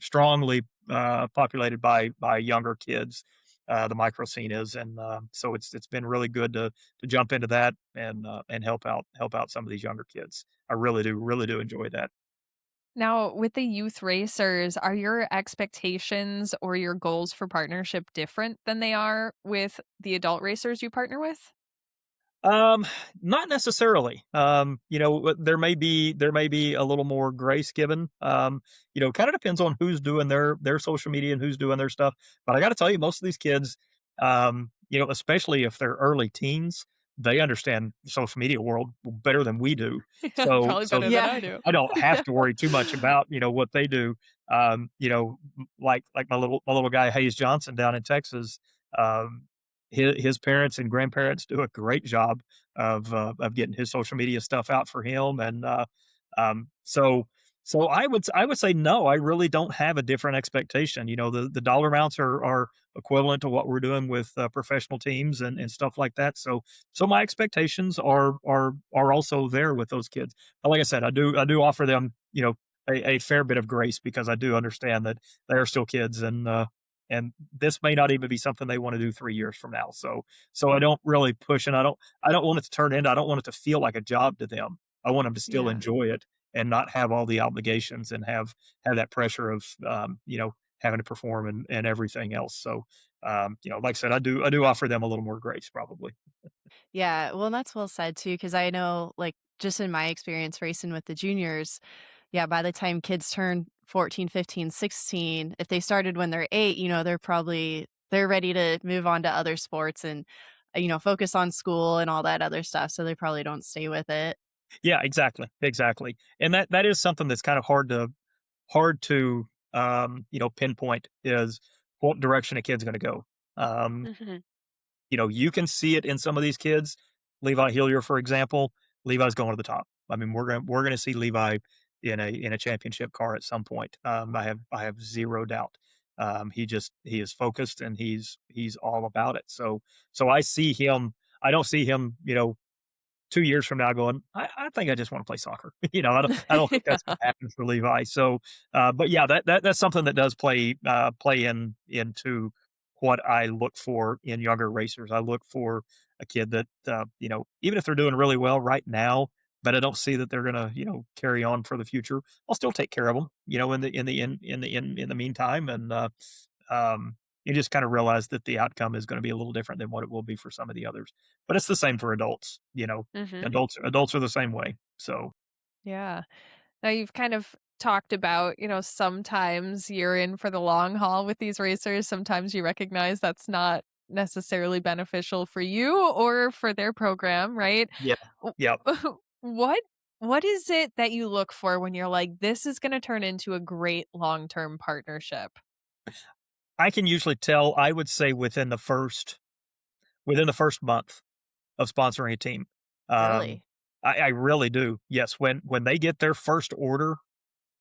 populated by younger kids. The micro scene is, and so it's been really good to jump into that and help out some of these younger kids. I really do enjoy that. now with the youth racers, are your expectations or your goals for partnership different than they are with the adult racers you partner with? Um, Not necessarily. There may be a little more grace given. Kind of depends on who's doing their social media and who's doing their stuff. But I got to tell you, most of these kids, especially if they're early teens, they understand the social media world better than we do. Yeah, So, probably so better than Yeah. I do. I don't have Yeah. to worry too much about what they do. Like my little guy Hayes Johnson down in Texas. Um, his parents and grandparents do a great job of getting his social media stuff out for him, and So I would say no. I really don't have a different expectation. The dollar amounts are equivalent to what we're doing with professional teams and stuff like that. So my expectations are also there with those kids. But like I said, I do offer them a fair bit of grace because I do understand that they are still kids and this may not even be something they want to do 3 years from now. So I don't really push and I don't want it to turn into I don't want it to feel like a job to them. I want them to still Yeah. enjoy it and not have all the obligations and have that pressure of having to perform and everything else. So like I said, I do offer them a little more grace probably. Yeah, well, that's well said too, because I know, like, just in my experience racing with the juniors, yeah, by the time kids turn 14, 15, 16, if they started when they're 8, they're ready to move on to other sports and, focus on school and all that other stuff, so they probably don't stay with it. Yeah, exactly. And that is something that's kind of hard to pinpoint is what direction a kid's going to go. Um, Mhm. you can see it in some of these kids. Levi Hillier, for example, Levi's going to the top. I mean, we're gonna see Levi in a championship car at some point. I have zero doubt. He is focused and he's all about it. So I see him. I don't see him. 2 years from now going, I think I just want to play soccer. I don't think that's Yeah. going to happen for Levi. So, but yeah, that's something that does play into what I look for in younger racers. I look for a kid that even if they're doing really well right now, but I don't see that they're going to carry on for the future. I'll still take care of them. In the meantime, and you just kind of realize that the outcome is going to be a little different than what it will be for some of the others. But it's the same for adults. Mhm. Adults are the same way. So Yeah. Now you've kind of talked about, sometimes you're in for the long haul with these racers. Sometimes you recognize that's not necessarily beneficial for you or for their program, right? yeah, W- yeah. What what is it that you look for when you're like, this is going to turn into a great long-term partnership? I can usually tell. I would say within the first month of sponsoring a team. Um, Really? I really do. Yes, when they get their first order,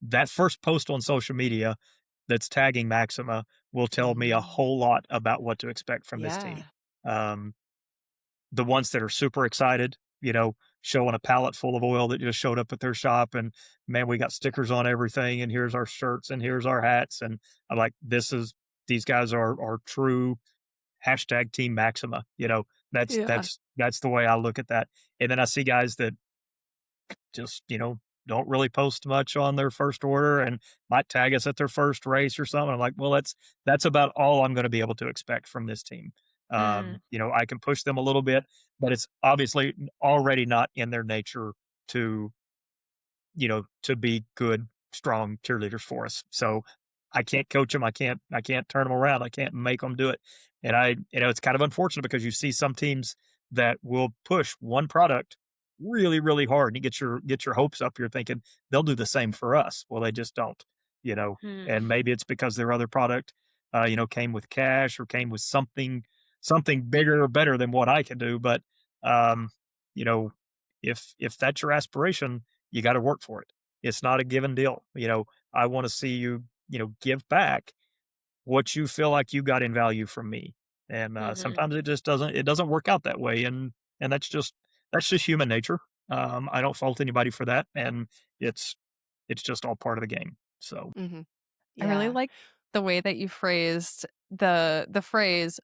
that first post on social media that's tagging Maxima will tell me a Mm, whole lot about what to expect from this team. yeah. Um, the ones that are super excited, showing a pallet full of oil that just showed up at their shop, and man, we got stickers on everything, and here's our shirts, and here's our hats, and I'm like, these guys are true hashtag Team Maxima. That's Yeah. that's that's the way I look at that. And then I see guys that just don't really post much on their first order and might tag us at their first race or something. I'm like, well, that's about all I'm going to be able to expect from this team. Mm, I can push them a little bit, but it's obviously already not in their nature to to be good, strong cheerleaders for us. So I can't coach them. I can't turn them around. I can't make them do it. And it's kind of unfortunate because you see some teams that will push one product really, really hard and you get your hopes up. You're thinking they'll do the same for us. Well, they just don't, mm, and maybe it's because their other product, came with cash or came with something bigger or better than what I can do. But, um, you know, if that's your aspiration, you got to work for it. It's not a given deal. I want to see you, give back what you feel like you got in value from me. And mhm. sometimes it doesn't work out that way. And that's just human nature. I don't fault anybody for that. And it's, it's just all part of the game. So Mhm. I really Yeah. like the way that you phrased the phrase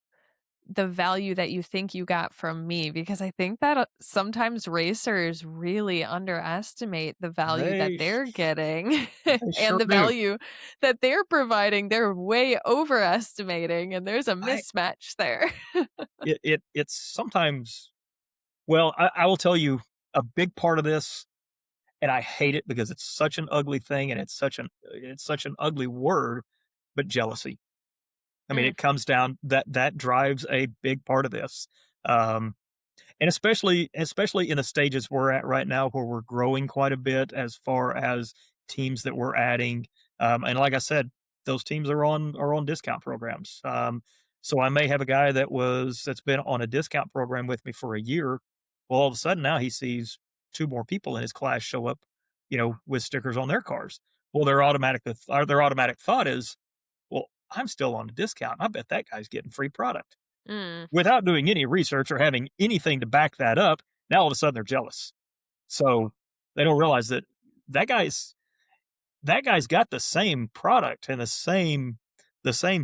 the value that you think you got from me because I think that sometimes racers really underestimate the value that they, they're getting they and sure the do. value that they're providing. They're way overestimating, and there's a I, mismatch there. it's sometimes, well, I will tell you a big part of this. And I hate it because it's such an ugly thing and it's such an ugly word, but jealousy. I mean, Mm, it comes down that drives a big part of this. Um, and especially in the stages we're at right now where we're growing quite a bit as far as teams that we're adding. And like I said, those teams are on discount programs. So I may have a guy that's been on a discount program with me for a year. Well, all of a sudden now he sees two more people in his class show up with stickers on their cars. Well, their automatic thought is, well, I'm still on a discount. I bet that guy's getting free product Mm. without doing any research or having anything to back that up. Now all of a sudden they're jealous. So they don't realize that that guy's that guy's got the same product and the same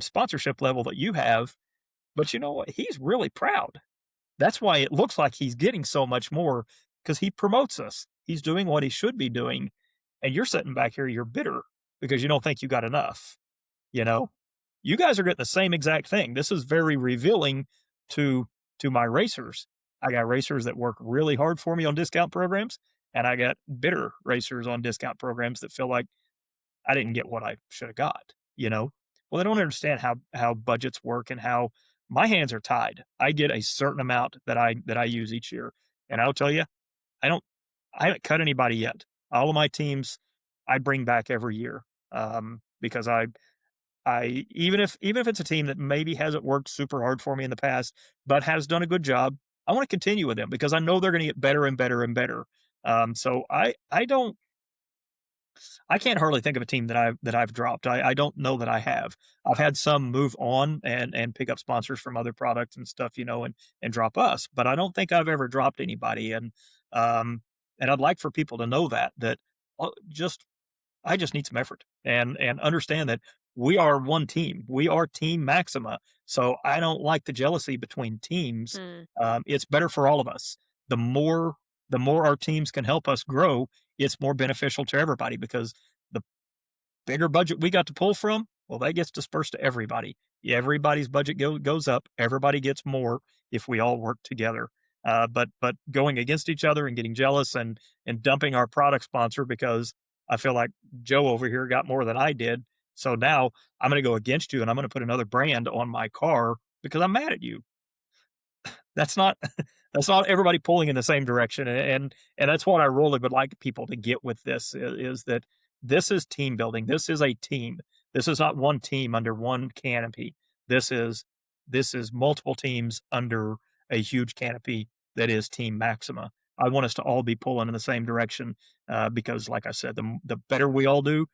sponsorship level that you have, but you know what? He's really proud. That's why it looks like he's getting so much more because he promotes us. He's doing what he should be doing. And you're sitting back here, you're bitter because you don't think you got enough. You know, you guys are getting the same exact thing. This is very revealing to my racers. I got racers that work really hard for me on discount programs, and I got bitter racers on discount programs that feel like I didn't get what I should have got. Well, they don't understand how budgets work and how my hands are tied. I get a certain amount that I use each year, and I'll tell you, I don't I haven't cut anybody yet. All of my teams I bring back every year because I even if it's a team that maybe hasn't worked super hard for me in the past, but has done a good job, I want to continue with them because I know they're going to get better and better and better. So I can't hardly think of a team that I've dropped. I don't know that I have. I've had some move on and pick up sponsors from other products and stuff, and drop us, but I don't think I've ever dropped anybody. And I'd like for people to know that just I just need some effort and understand that we are one team. We are Team Maxima. So I don't like the jealousy between teams. Mm. It's better for all of us. The more the more our teams can help us grow, it's more beneficial to everybody because the bigger budget we got to pull from, well, that gets dispersed to everybody. Everybody's budget goes up. Everybody gets more if we all work together. But going against each other and getting jealous and dumping our product sponsor because I feel like Joe over here got more than I did. So now I'm going to go against you and I'm going to put another brand on my car because I'm mad at you. That's not that's not everybody pulling in the same direction, and that's what I really would like people to get with this is that this is team building. This is a team. This is not one team under one canopy. This is this is multiple teams under a huge canopy that is Team Maxima. I want us to all be pulling in the same direction because, like I said, the better we all do,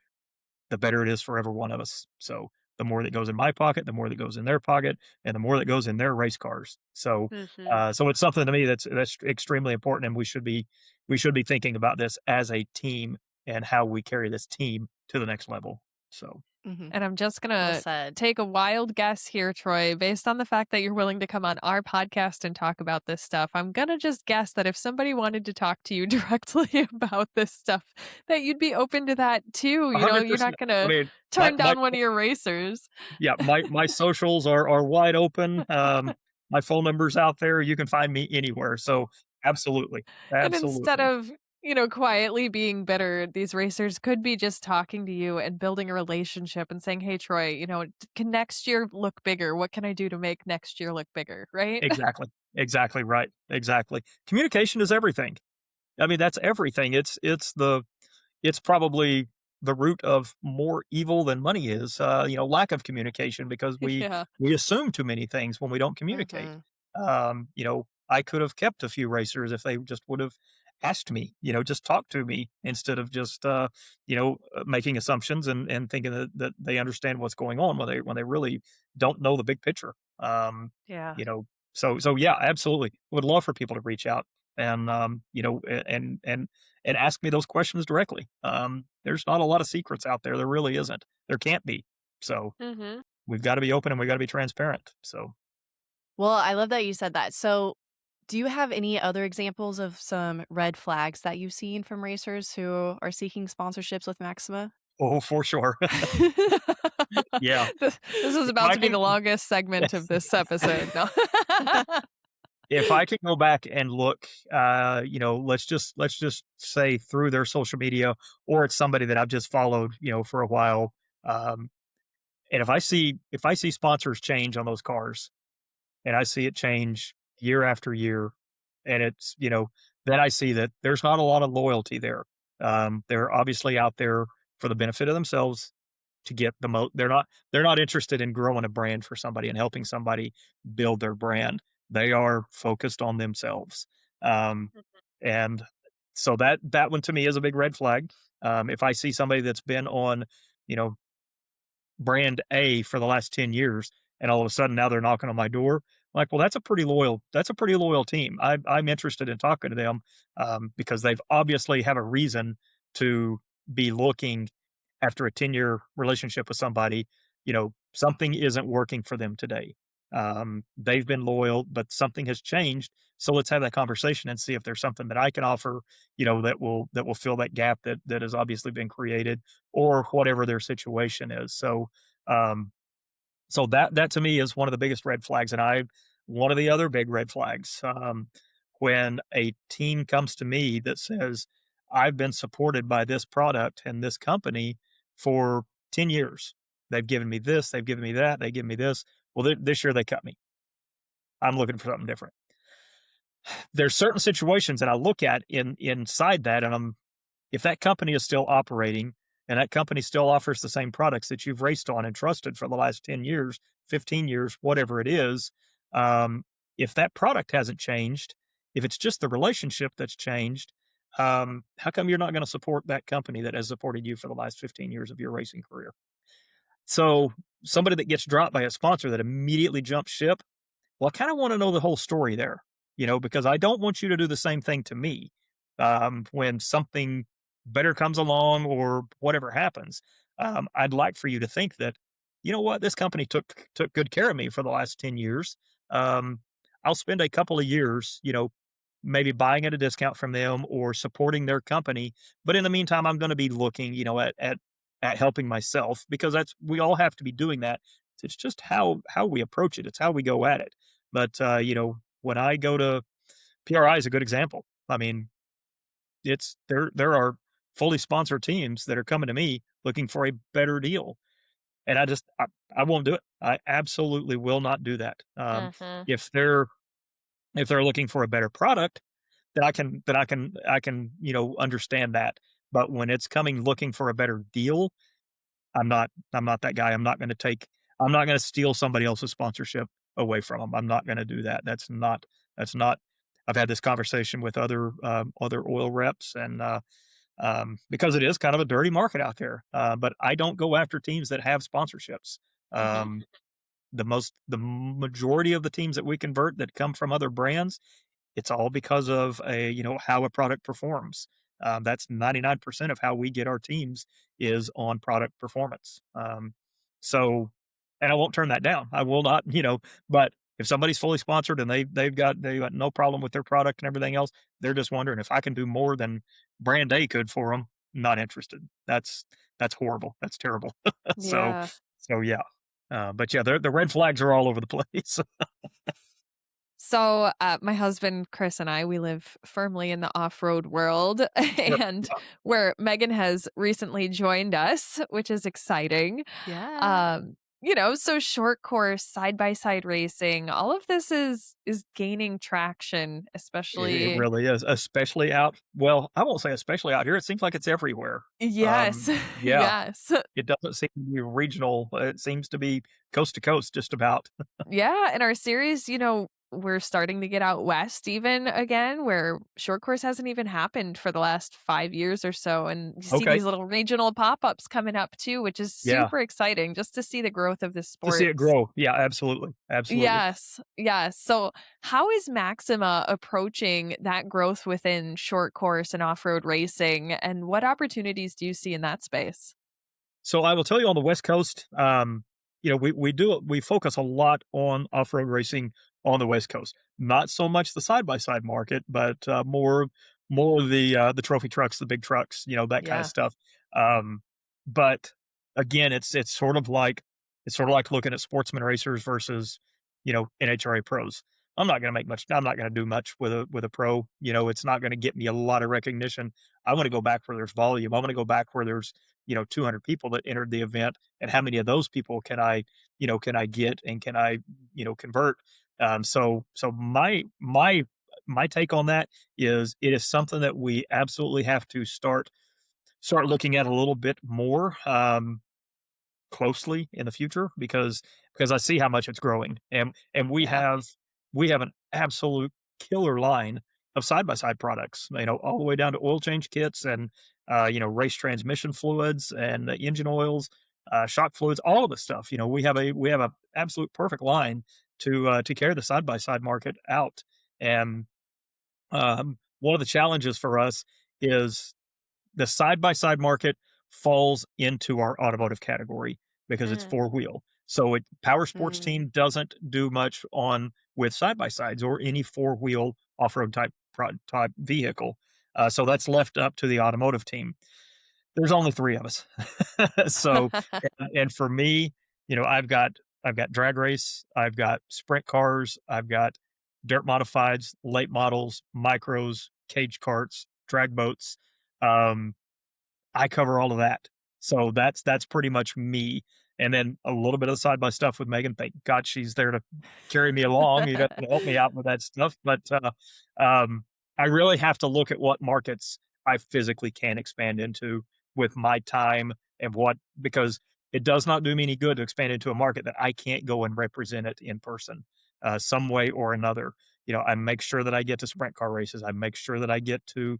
the better it is for every one of us. So the more that goes in my pocket, the more that goes in their pocket, and the more that goes in their race cars. So, Mhm. so it's something to me that's extremely important, and we should be thinking about this as a team and how we carry this team to the next level. So, Mhm. And I'm just Well gonna said. take a wild guess here, Troy, based on the fact that you're willing to come on our podcast and talk about this stuff. I'm gonna just guess that if somebody wanted to talk to you directly about this stuff, that you'd be open to that too. You're 100%. not I gonna mean, turn down one of your racers. yeah, my socials are wide open. My phone number's out there. You can find me anywhere. So, absolutely, And instead absolutely. of, quietly being bitter, these racers could be just talking to you and building a relationship and saying, "Hey, Troy, can next year look bigger? What can I do to make next year look bigger?" Right? Exactly. Exactly right. Exactly. Communication is everything. I mean, that's everything. It's probably the root of more evil than money is, lack of communication because Yeah. we assume too many things when we don't communicate. Mhm. I could have kept a few racers if they just would have asked me, just talk to me instead of just making assumptions and thinking that they understand what's going on when they really don't know the big picture. Yeah. You know, so yeah, absolutely. Would love for people to reach out and and ask me those questions directly. There's not a lot of secrets out there. There really isn't. There can't be. So Mhm. we've got to be open and we've got to be transparent. So Well, I love that you said that. So, do you have any other examples of some red flags that you've seen from racers who are seeking sponsorships with Maxima? oh, for sure. Yeah. This is If about I to be can, the longest segment of this episode. No. if I can go back and look, let's just say through their social media, or it's somebody that I've just followed, for a while. Um, and if I see sponsors change on those cars, and I see it change year after year, and then I see that there's not a lot of loyalty there. They're obviously out there for the benefit of themselves to get the most. They're not interested in growing a brand for somebody and helping somebody build their brand. They are focused on themselves. Um, and So that one to me is a big red flag. If I see somebody that's been on, you know, brand A for the last 10 years, and all of a sudden now they're knocking on my door. Like, well, that's a pretty loyal team. I'm interested in talking to them because they've obviously have a reason to be looking after a 10-year relationship with somebody. Something isn't working for them today. They've been loyal, but something has changed. So let's have that conversation and see if there's something that I can offer, that will fill that gap that has obviously been created, or whatever their situation is. Um, so that to me is one of the biggest red flags, and one of the other big red flags, when a team comes to me that says, "I've been supported by this product and this company for 10 years. They've given me this, they've given me that, they give me this. Well, this year they cut me. I'm looking for something different." There's certain situations that I look at inside that, and if that company is still operating and that company still offers the same products that you've raced on and trusted for the last 10 years, 15 years, whatever it is, if that product hasn't changed, if it's just the relationship that's changed, how come you're not going to support that company that has supported you for the last 15 years of your racing career? So, somebody that gets dropped by a sponsor that immediately jumps ship, well, I kind of want to know the whole story there, because I don't want you to do the same thing to me when something better comes along or whatever happens. I'd like for you to think that, you know what, this company took good care of me for the last 10 years. Um, I'll spend a couple of years, maybe buying at a discount from them or supporting their company. But in the meantime, I'm going to be looking, at helping myself, because we all have to be doing that. It's just how we approach it. It's how we go at it. But when I go to PRI is a good example. I mean, there are fully sponsored teams that are coming to me looking for a better deal, and I won't do it. I absolutely will not do that. Mhm. If they're looking for a better product, then I can understand that. But when it's coming looking for a better deal, I'm not that guy. I'm not gonna steal somebody else's sponsorship away from them. I'm not gonna do that. That's not I've had this conversation with other oil reps, and because it is kind of a dirty market out there. But I don't go after teams that have sponsorships. Mhm. Um, the majority of the teams that we convert that come from other brands, it's all because of how a product performs. That's 99% of how we get our teams is on product performance. So, and I won't turn that down. I will not, but if somebody's fully sponsored and they've got no problem with their product and everything else, they're just wondering if I can do more than brand A could for them. Not interested. That's horrible. That's terrible. so, Yeah. so yeah. But yeah, the red flags are all over the place. So, my husband Chris and I, we live firmly in the off-road world, Sure. and where Megan has recently joined us, which is exciting. Yeah. So short course, side by side racing, all of this is gaining traction, It especially. really is, especially I won't say especially out here, it seems like it's everywhere. Yes, Yeah, yes. it doesn't seem to be regional, it seems to be coast to coast just about. Yeah, and our series, we're starting to get out west even again, where short course hasn't even happened for the last 5 years or so, and you see Okay, these little regional pop-ups coming up too, which is yeah, super exciting just to see the growth of this to see sport. it grow, yeah, absolutely, absolutely. Yes, yes. So, how is Maxima approaching that growth within short course and off-road racing, and what opportunities do you see in that space? So I will tell you on the West Coast, we focus a lot on off-road racing on the West Coast. Not so much the side-by-side market, but more of the trophy trucks, the big trucks, that kind of Yeah, stuff. Um, but again, it's sort of like looking at sportsman racers versus NHRA pros. I'm not gonna do much with a pro. It's not gonna get me a lot of recognition. I want to go back where there's volume. I want to go back where there's 200 people that entered the event, and how many of those people can I get, and can I convert. So my take on that is, it is something that we absolutely have to start looking at a little bit more closely in the future, because I see how much it's growing, and we yeah. have an absolute killer line of side-by-side products, all the way down to oil change kits and, race transmission fluids and engine oils, shock fluids, all of the stuff. We have a absolute perfect line to carry the side-by-side market out. And one of the challenges for us is the side by side market falls into our automotive category because it's Mm, four wheel. So power sports mm, team doesn't do much on with side by sides or any four wheel off road type vehicle. So that's left up to the automotive team. There's only three of us. So and for me, I've got drag race, I've got sprint cars, I've got dirt modifieds, late models, micros, cage carts, drag boats. Um, I cover all of that. So that's pretty much me. And then a little bit of the side by stuff with Megan. Thank God she's there to carry me along, to help me out with that stuff. But um, I really have to look at what markets I physically can expand into with my time and what because it does not do me any good to expand into a market that I can't go and represent it in person, some way or another. I make sure that I get to sprint car races. I make sure that I get to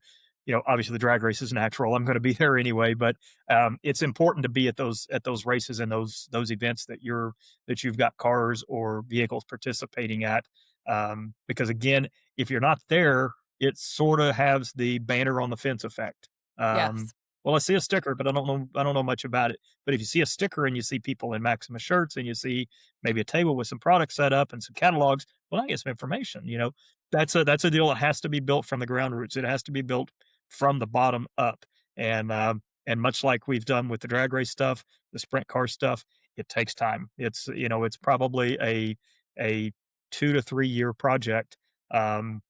obviously the drag race is natural. I'm going to be there anyway, but it's important to be at those races and those events that you've got cars or vehicles participating at. Because again, if you're not there, it sort of has the banner on the fence effect. Um, Yes. well, I see a sticker, but I don't know much about it. But if you see a sticker and you see people in Maxima shirts and you see maybe a table with some products set up and some catalogs, well, I get some information. That's a deal that has to be built from the ground roots. It has to be built from the bottom up. And much like we've done with the drag race stuff, the sprint car stuff, it takes time. It's probably a 2 to 3 year project. Um,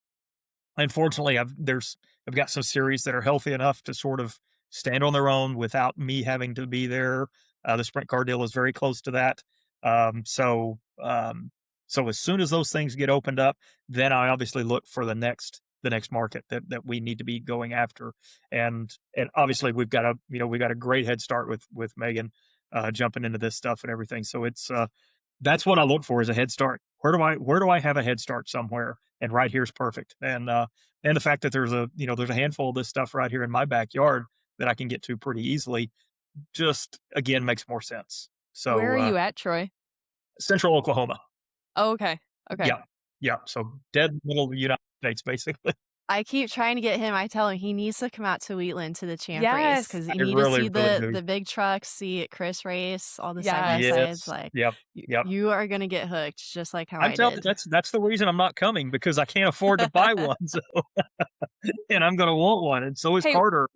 Unfortunately, I've got some series that are healthy enough to sort of stand on their own without me having to be there. The sprint car deal is very close to that. Um, so um, so as soon as those things get opened up, then I obviously look for the next market that we need to be going after. And obviously we got a great head start with Megan jumping into this stuff and everything. So that's what I look for is a head start. Where do I have a head start somewhere? And right here's perfect. And the fact that there's a handful of this stuff right here in my backyard that I can get to pretty easily just again makes more sense. Where So are you at, Troy? Central Oklahoma. Oh, okay. Okay. Yeah. Yeah. So dead middle of the United States, basically. I keep trying to get him. I tell him he needs to come out to Wheatland to the champ race Yes. because I you need to really, see really the do. the big trucks, see Chris race, all the side by Yes. sides. Yes. Like Yep. you, Yep. you are gonna get hooked, just like how I'm I telling you, did. that's the reason I'm not coming because I can't afford to buy one. So, and I'm gonna want one, and so is Hey, Carter.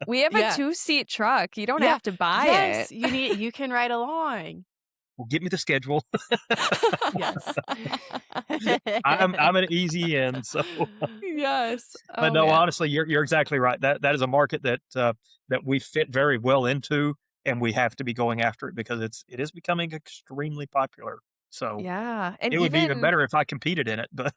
we have a Yeah, 2-seat truck. You don't yeah, have to buy yes. it. You can ride along. Well, get me the schedule. Yes. I'm an easy end. So, Yes. but Oh, no, man. honestly, you're exactly right. That is a market that we fit very well into, and we have to be going after it because it is becoming extremely popular. So Yeah. And it would be even even better if I competed in it. But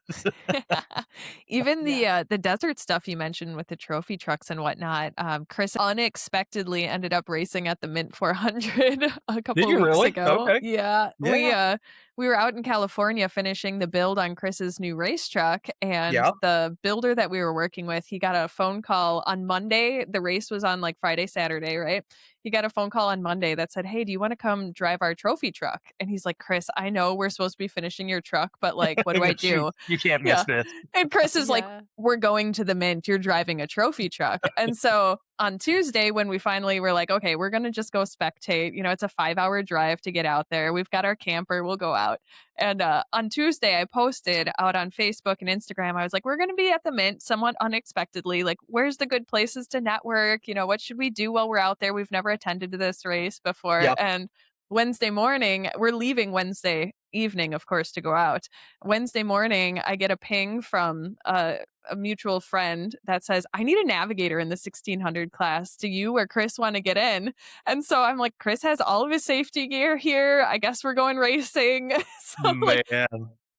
even Yeah. the desert stuff you mentioned with the trophy trucks and whatnot, Chris unexpectedly ended up racing at the Mint 400 a did couple you weeks really? ago. Okay, Yeah, yeah, we were out in California finishing the build on Chris's new race truck, and yeah. the builder that we were working with, he got a phone call on Monday. The race was on like Friday, Saturday, right? He got a phone call on Monday that said, "Hey, do you want to come drive our trophy truck?" And he's like, "Chris, I know we're supposed to be finishing your truck, but like, what do I But shoot, do?" you can't miss Yeah. this. And Chris is like, Yeah. "We're going to the Mint. You're driving a trophy truck." And so on Tuesday, when we finally were like, "Okay, we're going to just go spectate," it's a 5-hour drive to get out there. We've got our camper. We'll go out. And on Tuesday, I posted out on Facebook and Instagram. I was like, "We're going to be at the Mint somewhat unexpectedly. Like, where's the good places to network? What should we do while we're out there? We've never attended this race before." Yeah, And Wednesday morning, we're leaving Wednesday evening, of course, to go out. Wednesday morning, I get a ping from a mutual friend that says, "I need a navigator in the 1600 class. Do you or Chris want to get in?" And so I'm like, Chris has all of his safety gear here. I guess we're going racing. so like, man,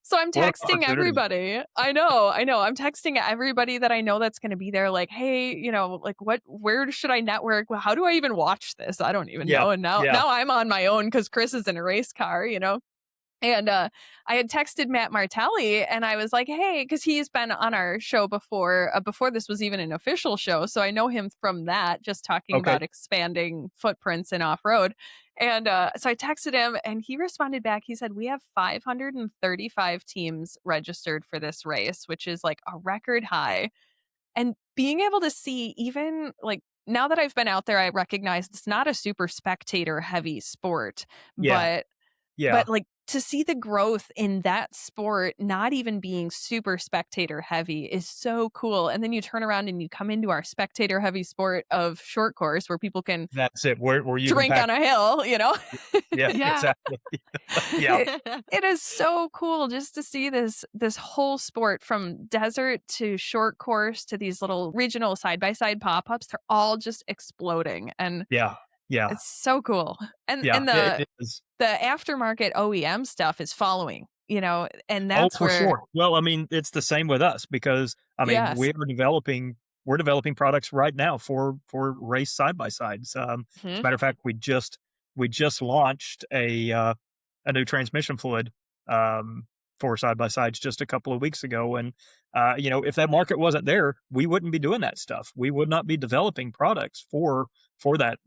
so I'm what an texting opportunity. everybody. I know. I'm texting everybody that I know that's going to be there. Like, hey, like where should I network? Well, how do I even watch this? I don't even Yeah, know. And now, yeah. now I'm on my own because Chris is in a race car. And I had texted Matt Martelli and I was like, hey, because he's been on our show before this was even an official show. So I know him from that, just talking Okay. about expanding footprints in off road. And so I texted him and he responded back. He said, we have 535 teams registered for this race, which is like a record high. And being able to see, even like, now that I've been out there, I recognize it's not a super spectator heavy sport, Yeah. but Yeah. like to see the growth in that sport not even being super spectator heavy is so cool. And then you turn around and you come into our spectator heavy sport of short course where people can That's it. Where you can drink pack. on a hill, you know? Yeah, Yeah. exactly. Yeah. It is so cool just to see this whole sport from desert to short course to these little regional side by side pop ups. They're all just exploding, and Yeah. Yeah. it's so cool. And Yeah. It is. the aftermarket OEM stuff is following, you know, and Oh, that's for where sure. Well, I mean, it's the same with us because I mean, yes. we're developing products right now for race side by sides. As a Mhm. matter of fact, we just launched a new transmission fluid for side by sides just a couple of weeks ago, and if that market wasn't there, we wouldn't be doing that stuff. We would not be developing products for that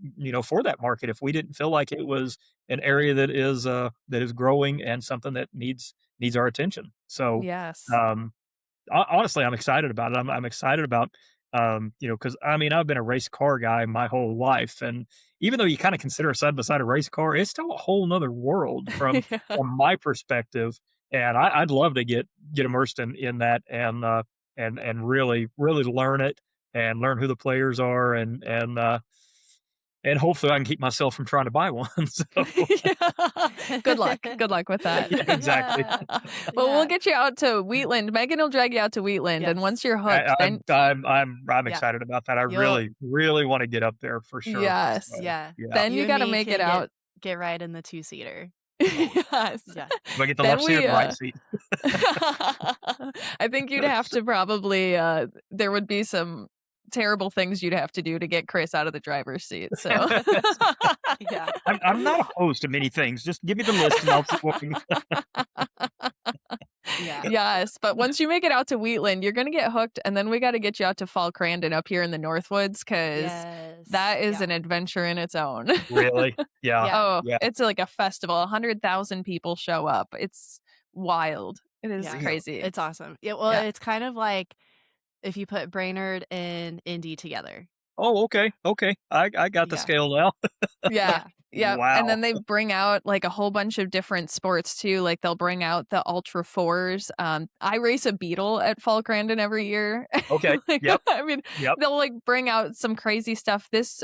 for that market if we didn't feel like it was an area that is growing and something that needs our attention. So, Yes. um, honestly, I'm excited about it. I'm excited about, because I mean, I've been a race car guy my whole life, and even though you kind of consider a side by side a race car, it's still a whole nother world from Yeah. from my perspective. And I'd love to get immersed in that and really learn it and learn who the players are and hopefully I can keep myself from trying to buy one. So Yeah. Good luck. Good luck with that. yeah, exactly. Yeah. Well, we'll Yeah. get you out to Wheatland. Megan will drag you out to Wheatland, and once Yes. you're hooked, I, then I'm Yeah. excited about that. I You'll really want to get up there for sure. yes, So yeah. yeah, then You you and got to me make it can out. get right in the two-seater. Yes. Yeah. do I get the Then left seat or we the right seat? I think you'd have to probably there would be some terrible things you'd have to do to get Chris out of the driver's seat. So Yeah. I'm not opposed to many things. Just give me the list and I'll see what we. Yeah. yes, but once you make it out to Wheatland, you're gonna get hooked, and then we got to get you out to Fall Crandon up here in the Northwoods because Yes. that is Yeah. an adventure in its own. Really? Yeah, Yeah. Oh, yeah, it's like a festival. 100,000 people show up. It's wild. It is Yeah. really. crazy. It's awesome. Yeah. Well, Yeah. it's kind of like if you put Brainerd and Indy together. Oh, okay, okay. I got the Yeah. scale now. Yeah. Yeah. Yep. And Wow. then they bring out like a whole bunch of different sports too. Like they'll bring out the Ultra Fours. I race a Beetle at Fall Crandon every year. Okay. Like, Yep. I mean, Yep. they'll like bring out some crazy stuff. This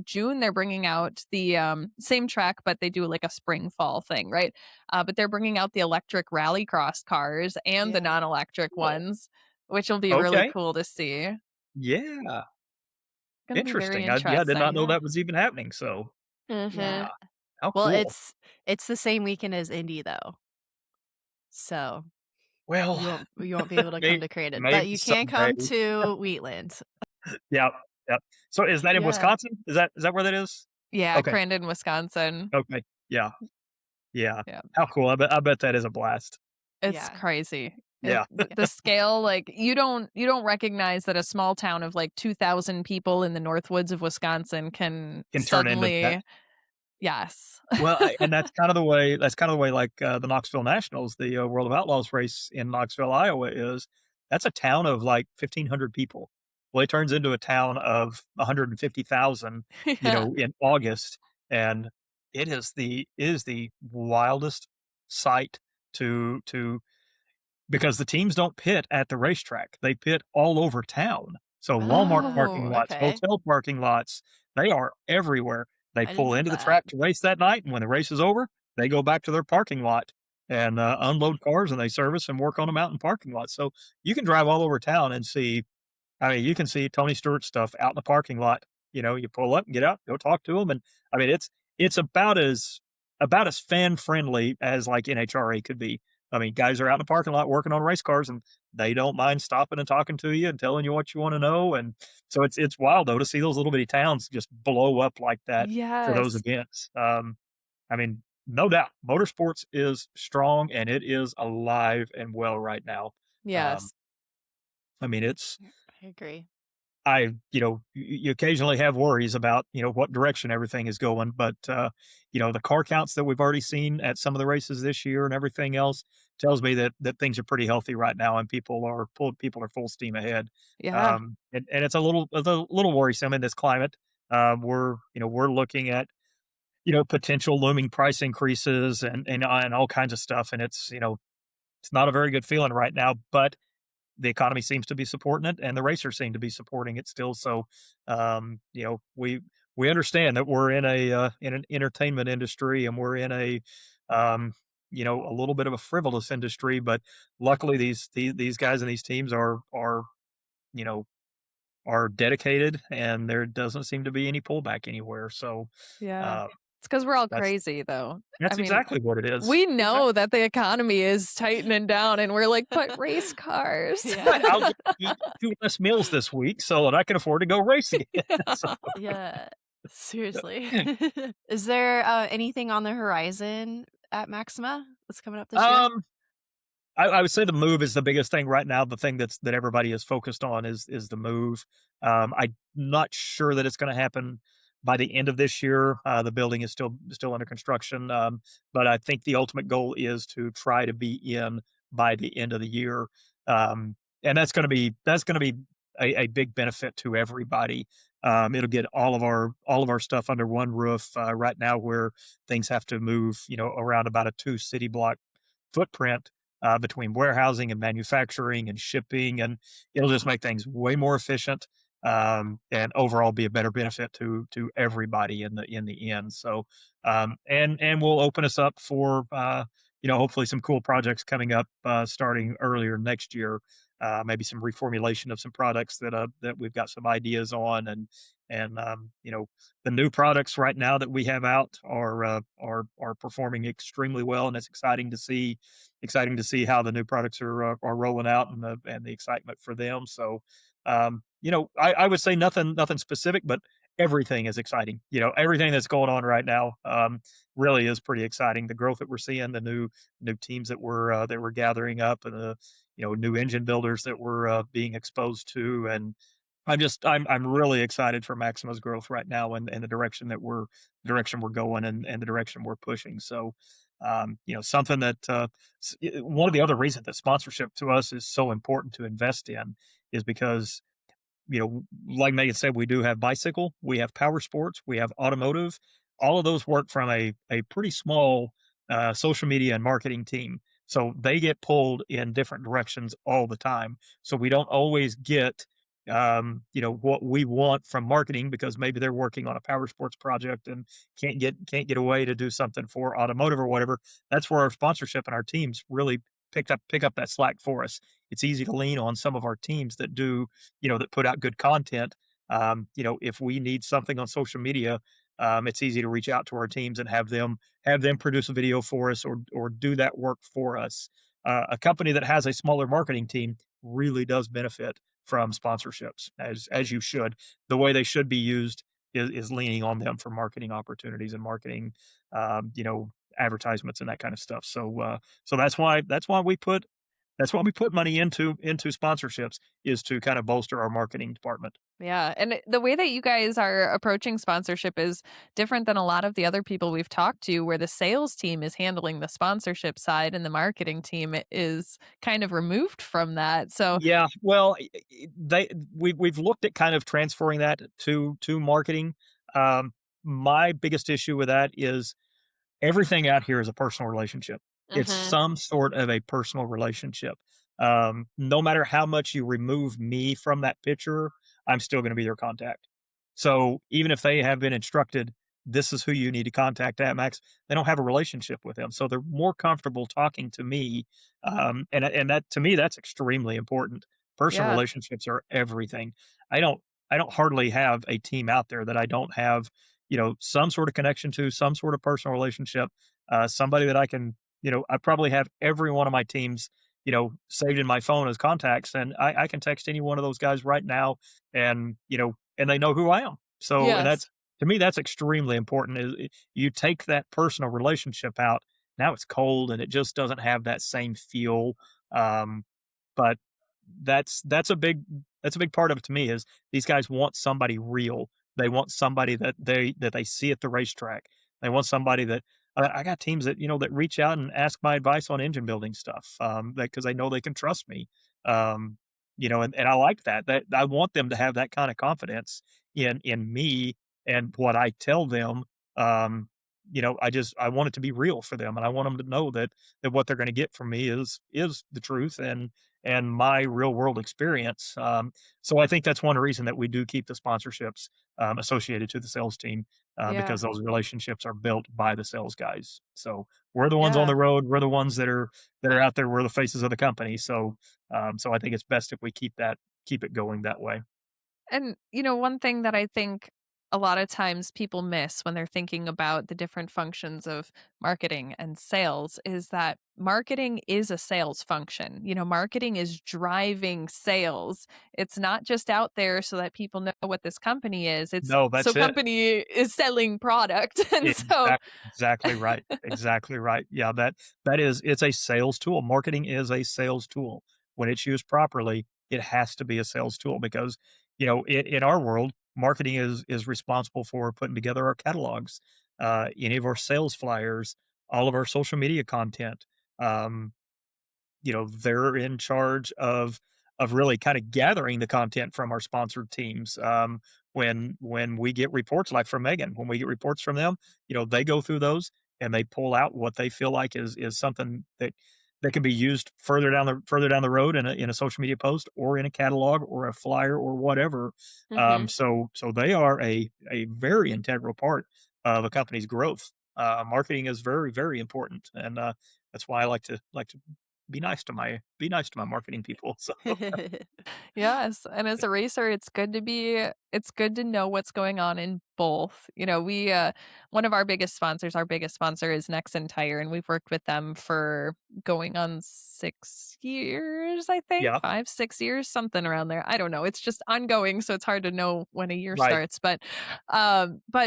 June they're bringing out the same track, but they do like a spring fall thing, right? But they're bringing out the electric rallycross cars and the Yeah. non-electric Cool. ones, which will be really Okay. cool to see. Yeah. Gonna be very Interesting. I did not interesting. know Yeah. that was even happening. So Yeah. Mhm. yeah. How Well, cool. it's the same weekend as Indy though. So Well, you won't be able to come maybe to Crandon, but maybe you can someday. come to Wheatland. Yep. Yep. So is that in Yeah. Wisconsin? Is that where that is? Yeah, Okay. Crandon, Wisconsin. Okay. Yeah. Yeah. Yeah. How cool. I bet that is a blast. It's Yeah. crazy. Yeah. The scale, like you don't recognize that a small town of like 2,000 people in the Northwoods of Wisconsin can Can turn into that. suddenly, yes. Well, and that's kind of the way like the Knoxville Nationals, the World of Outlaws race in Knoxville, Iowa is. That's a town of like 1,500 people. Well, it turns into a town of 150,000, Yeah. in August, and it is the wildest sight to because the teams don't pit at the racetrack. They pit all over town. So Walmart Oh, parking lots, okay. hotel parking lots, they are everywhere. They I didn't pull know into the that. track to race that night, and when the race is over, they go back to their parking lot and unload cars, and they service and work on them out in parking lots. So you can drive all over town and see. I mean, you can see Tony Stewart stuff out in the parking lot. You pull up and get out, go talk to them, and I mean, it's about as fan friendly as like NHRA could be. I mean, guys are out in the parking lot working on race cars, and they don't mind stopping and talking to you and telling you what you want to know. And so it's wild though to see those little bitty towns just blow up like that for those Yes. events. I mean, no doubt, motorsports is strong and it is alive and well right now. Um, Yes. I mean, it's Yeah, I agree. you occasionally have worries about, what direction everything is going, but, the car counts that we've already seen at some of the races this year and everything else tells me that things are pretty healthy right now and people are full steam ahead. Yeah. And it's a little worrisome in this climate. We're looking at, potential looming price increases and all kinds of stuff, and it's not a very good feeling right now, but the economy seems to be supporting it, and the racers seem to be supporting it still. So, we understand that we're in an entertainment industry, and we're in um, a little bit of a frivolous industry. But luckily, these guys and these teams are you know are dedicated, and there doesn't seem to be any pullback anywhere. So, Yeah. uh, It's because we're all that's crazy, though. I that's mean, exactly what it is. we Exactly know that the economy is tightening down, and we're like, but race cars. Yeah. right. I'll get to eat 2 less meals this week so that I can afford to go race again. So, Yeah. Seriously. Is there anything on the horizon at Maxima that's coming up this year? um, I would say the move is the biggest thing right now. The thing that everybody is focused on is the move. I'm not sure that it's going to happen by the end of this year. The building is still under construction, but I think the ultimate goal is to try to be in by the end of the year, and that's going to be a big benefit to everybody. It'll get all of our stuff under one roof. Right now, where things have to move, around about a 2 city block footprint between warehousing and manufacturing and shipping, and it'll just make things way more efficient, and overall be a better benefit to everybody in the end. So, and will open us up for hopefully some cool projects coming up starting earlier next year. Maybe some reformulation of some products that we've got some ideas on, and the new products right now that we have out are performing extremely well, and it's exciting to see how the new products are rolling out and the excitement for them. So, I would say nothing specific, but everything is exciting. Everything that's going on right now really is pretty exciting. The growth that we're seeing, the new teams that we're gathering up, and the new engine builders that we're being exposed to, and I'm really excited for Maxima's growth right now and the direction we're going and the direction we're pushing. So, something that one of the other reasons that sponsorship to us is so important to invest in is because like Megan said, we do have bicycle, we have power sports, we have automotive. All of those work from a pretty small social media and marketing team. So they get pulled in different directions all the time. So we don't always get, what we want from marketing because maybe they're working on a power sports project and can't get away to do something for automotive or whatever. That's where our sponsorship and our teams really pick up that slack for us. It's easy to lean on some of our teams that put out good content. If we need something on social media, it's easy to reach out to our teams and have them produce a video for us or do that work for us. A company that has a smaller marketing team really does benefit from sponsorships, as you should. The way they should be used is leaning on them for marketing opportunities and marketing, advertisements and that kind of stuff. So that's why we put money into sponsorships is to kind of bolster our marketing department. Yeah, and the way that you guys are approaching sponsorship is different than a lot of the other people we've talked to, where the sales team is handling the sponsorship side and the marketing team is kind of removed from that. So, Yeah, well, we've looked at kind of transferring that to marketing. Um, my biggest issue with that is everything out here is a personal relationship. It's Mhm. some sort of a personal relationship. No matter how much you remove me from that picture, I'm still going to be your contact. So even if they have been instructed, this is who you need to contact at Max, they don't have a relationship with them. So they're more comfortable talking to me. And that to me, that's extremely important. Personal yeah. relationships are everything. I don't, I don't hardly have a team out there that I don't have, some sort of connection to, some sort of personal relationship, somebody that I probably have every one of my teams, saved in my phone as contacts, and I can text any one of those guys right now, and they know who I am. So, and Yes. To me, that's extremely important. You take that personal relationship out, now it's cold and it just doesn't have that same feel. Um, but that's a big part of it to me is these guys want somebody real. They want somebody that they see at the racetrack. They want somebody that I got teams that that reach out and ask my advice on engine building stuff because they know they can trust me. Um, and I like that. That I want them to have that kind of confidence in me and what I tell them. Um, I want it to be real for them, and I want them to know that what they're going to get from me is the truth and my real world experience. So I think that's one reason that we do keep the sponsorships associated to the sales team Yeah. because those relationships are built by the sales guys. So we're the ones on Yeah. the road. We're the ones that are out there. We're the faces of the company. So I think it's best if we keep it going that way. And, one thing that I think a lot of times people miss when they're thinking about the different functions of marketing and sales is that marketing is a sales function. Marketing is driving sales. It's not just out there so that people know what this company is. It's No, so that's it. company is selling product. And so, Exactly right. Exactly right. Yeah, it's a sales tool. Marketing is a sales tool. When it's used properly, it has to be a sales tool because, in our world, marketing is responsible for putting together our catalogs, any of our sales flyers, all of our social media content. Um, they're in charge of really kind of gathering the content from our sponsored teams. When we get reports like from Megan, when we get reports from them, they go through those and they pull out what they feel like is something that can be used further down the road in a social media post or in a catalog or a flyer or whatever. mhm. So they are a very integral part of a company's growth. Marketing is very, very important, and that's why I like to be nice to my marketing people. So Yes, and as a racer, it's good to know what's going on in both. We one of our biggest sponsor is Nexen Tire, and we've worked with them for going on 6 years, I think, yeah, 5, 6 years, something around there. I don't know. It's just ongoing, so it's hard to know when a year right. starts. But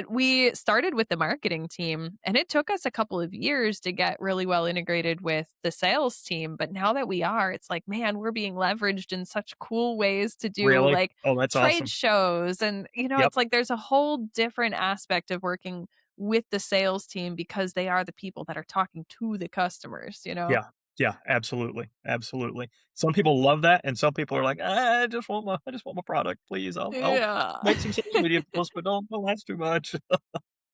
we started with the marketing team, and it took us a couple of years to get really well integrated with the sales team. But now that we are, it's like, man, we're being leveraged in such cool ways to do Really? like Oh, that's trade awesome. shows. And, Yep. it's like there's a whole different aspect of working with the sales team because they are the people that are talking to the customers. Yeah. Yeah, absolutely, absolutely. Some people love that, and some people are like, I just want my product, please. I'll Yeah. make some social media posts, but don't ask too much."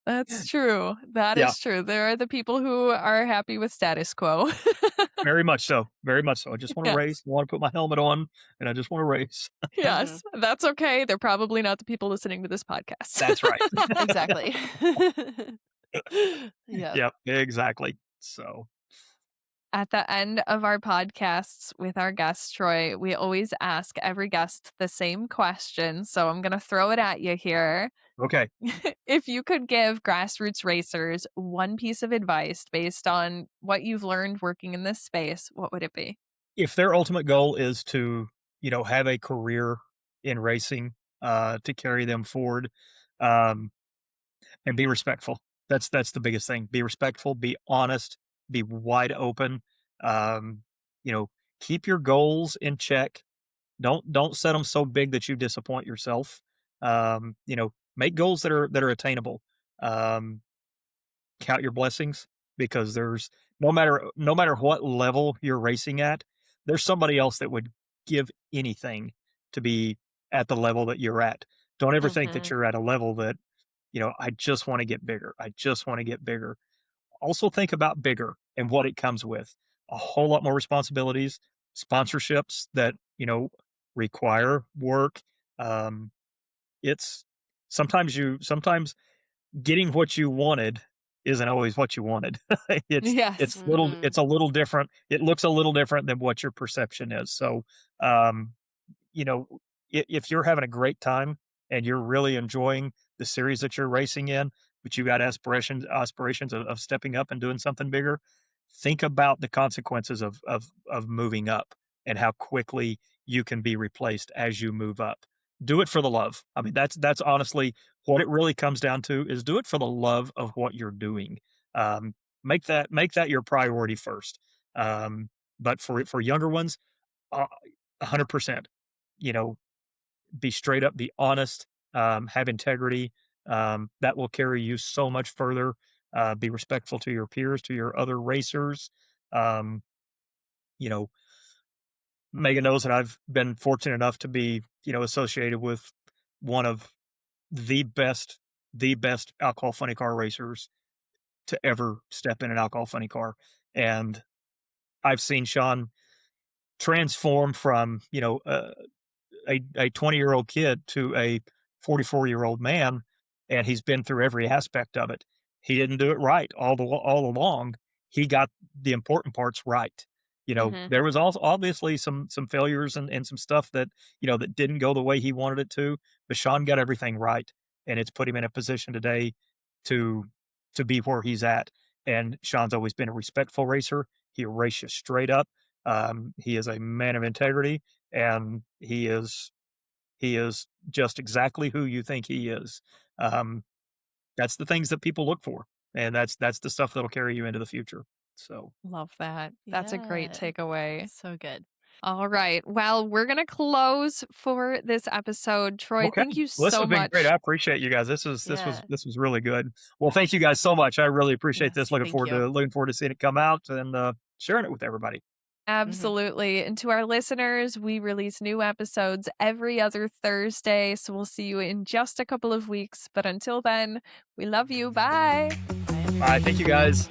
That's true. That Yeah, is true. There are the people who are happy with status quo. very much so, very much so. I just wanna Yes. race, I wanna put my helmet on, and I just wanna race. Mhm. Yes. That's okay. They're probably not the people listening to this podcast. That's right. Exactly. Yep. Yep, exactly. So, At the end of our podcasts with our guests, Troy, we always ask every guest the same question. So I'm going to throw it at you here. okay. If you could give grassroots racers one piece of advice based on what you've learned working in this space, what would it be? If their ultimate goal is to, have a career in racing, to carry them forward, um, and be respectful. That's the biggest thing. Be respectful, be honest, be wide open. Um, you know, keep your goals in check. Don't set them so big that you disappoint yourself. Make goals that are attainable. Um, Count your blessings because there's no matter what level you're racing at, there's somebody else that would give anything to be at the level that you're at. Don't ever think that Mhm. you're at a level that, I just want to get bigger. I just want to get bigger. Also think about bigger and what it comes with. A whole lot more responsibilities, sponsorships that, require work. Um, it's sometimes getting what you wanted isn't always what you wanted. It's Yes. it's little Mhm. it's a little different. It looks a little different than what your perception is. So, um, you know, if you're having a great time and you're really enjoying the series that you're racing in, but you got aspirations of stepping up and doing something bigger, think about the consequences of moving up and how quickly you can be replaced as you move up. Do it for the love. I mean, that's honestly what it really comes down to is do it for the love of what you're doing. Um, make that your priority first. Um, but for younger ones, 100%. You know, be straight up, be honest, have integrity. That will carry you so much further. Be respectful to your peers, to your other racers. Um, you know, Megan knows that I've been fortunate enough to be, associated with one of the best, the best alcohol funny car racers to ever step in an alcohol funny car. And I've seen Sean transform from, a 20-year-old kid to a 44-year-old man, and he's been through every aspect of it. He didn't do it right all along. He got the important parts right. Hmm. There was also obviously some failures and some stuff that, that didn't go the way he wanted it to, but Sean got everything right, and it's put him in a position today to be where he's at. And Sean's always been a respectful racer. He'll race you straight up. He is a man of integrity, and he is just exactly who you think he is. Um, that's the things that people look for, and that's the stuff that'll carry you into the future. So, Love that. That's a great Yeah. takeaway. So good. All right. Well, we're going to close for this episode. Troy, okay, thank you well, this so has been great. much. I appreciate you guys. Yeah. This was really good. Well, thank you guys so much. I really appreciate this. Yes. Thank you. Looking forward to seeing it come out and sharing it with everybody. Mhm. Absolutely. And to our listeners, we release new episodes every other Thursday. So we'll see you in just a couple of weeks. But until then, we love you. Bye. Bye, Bye. everybody. Thank you guys.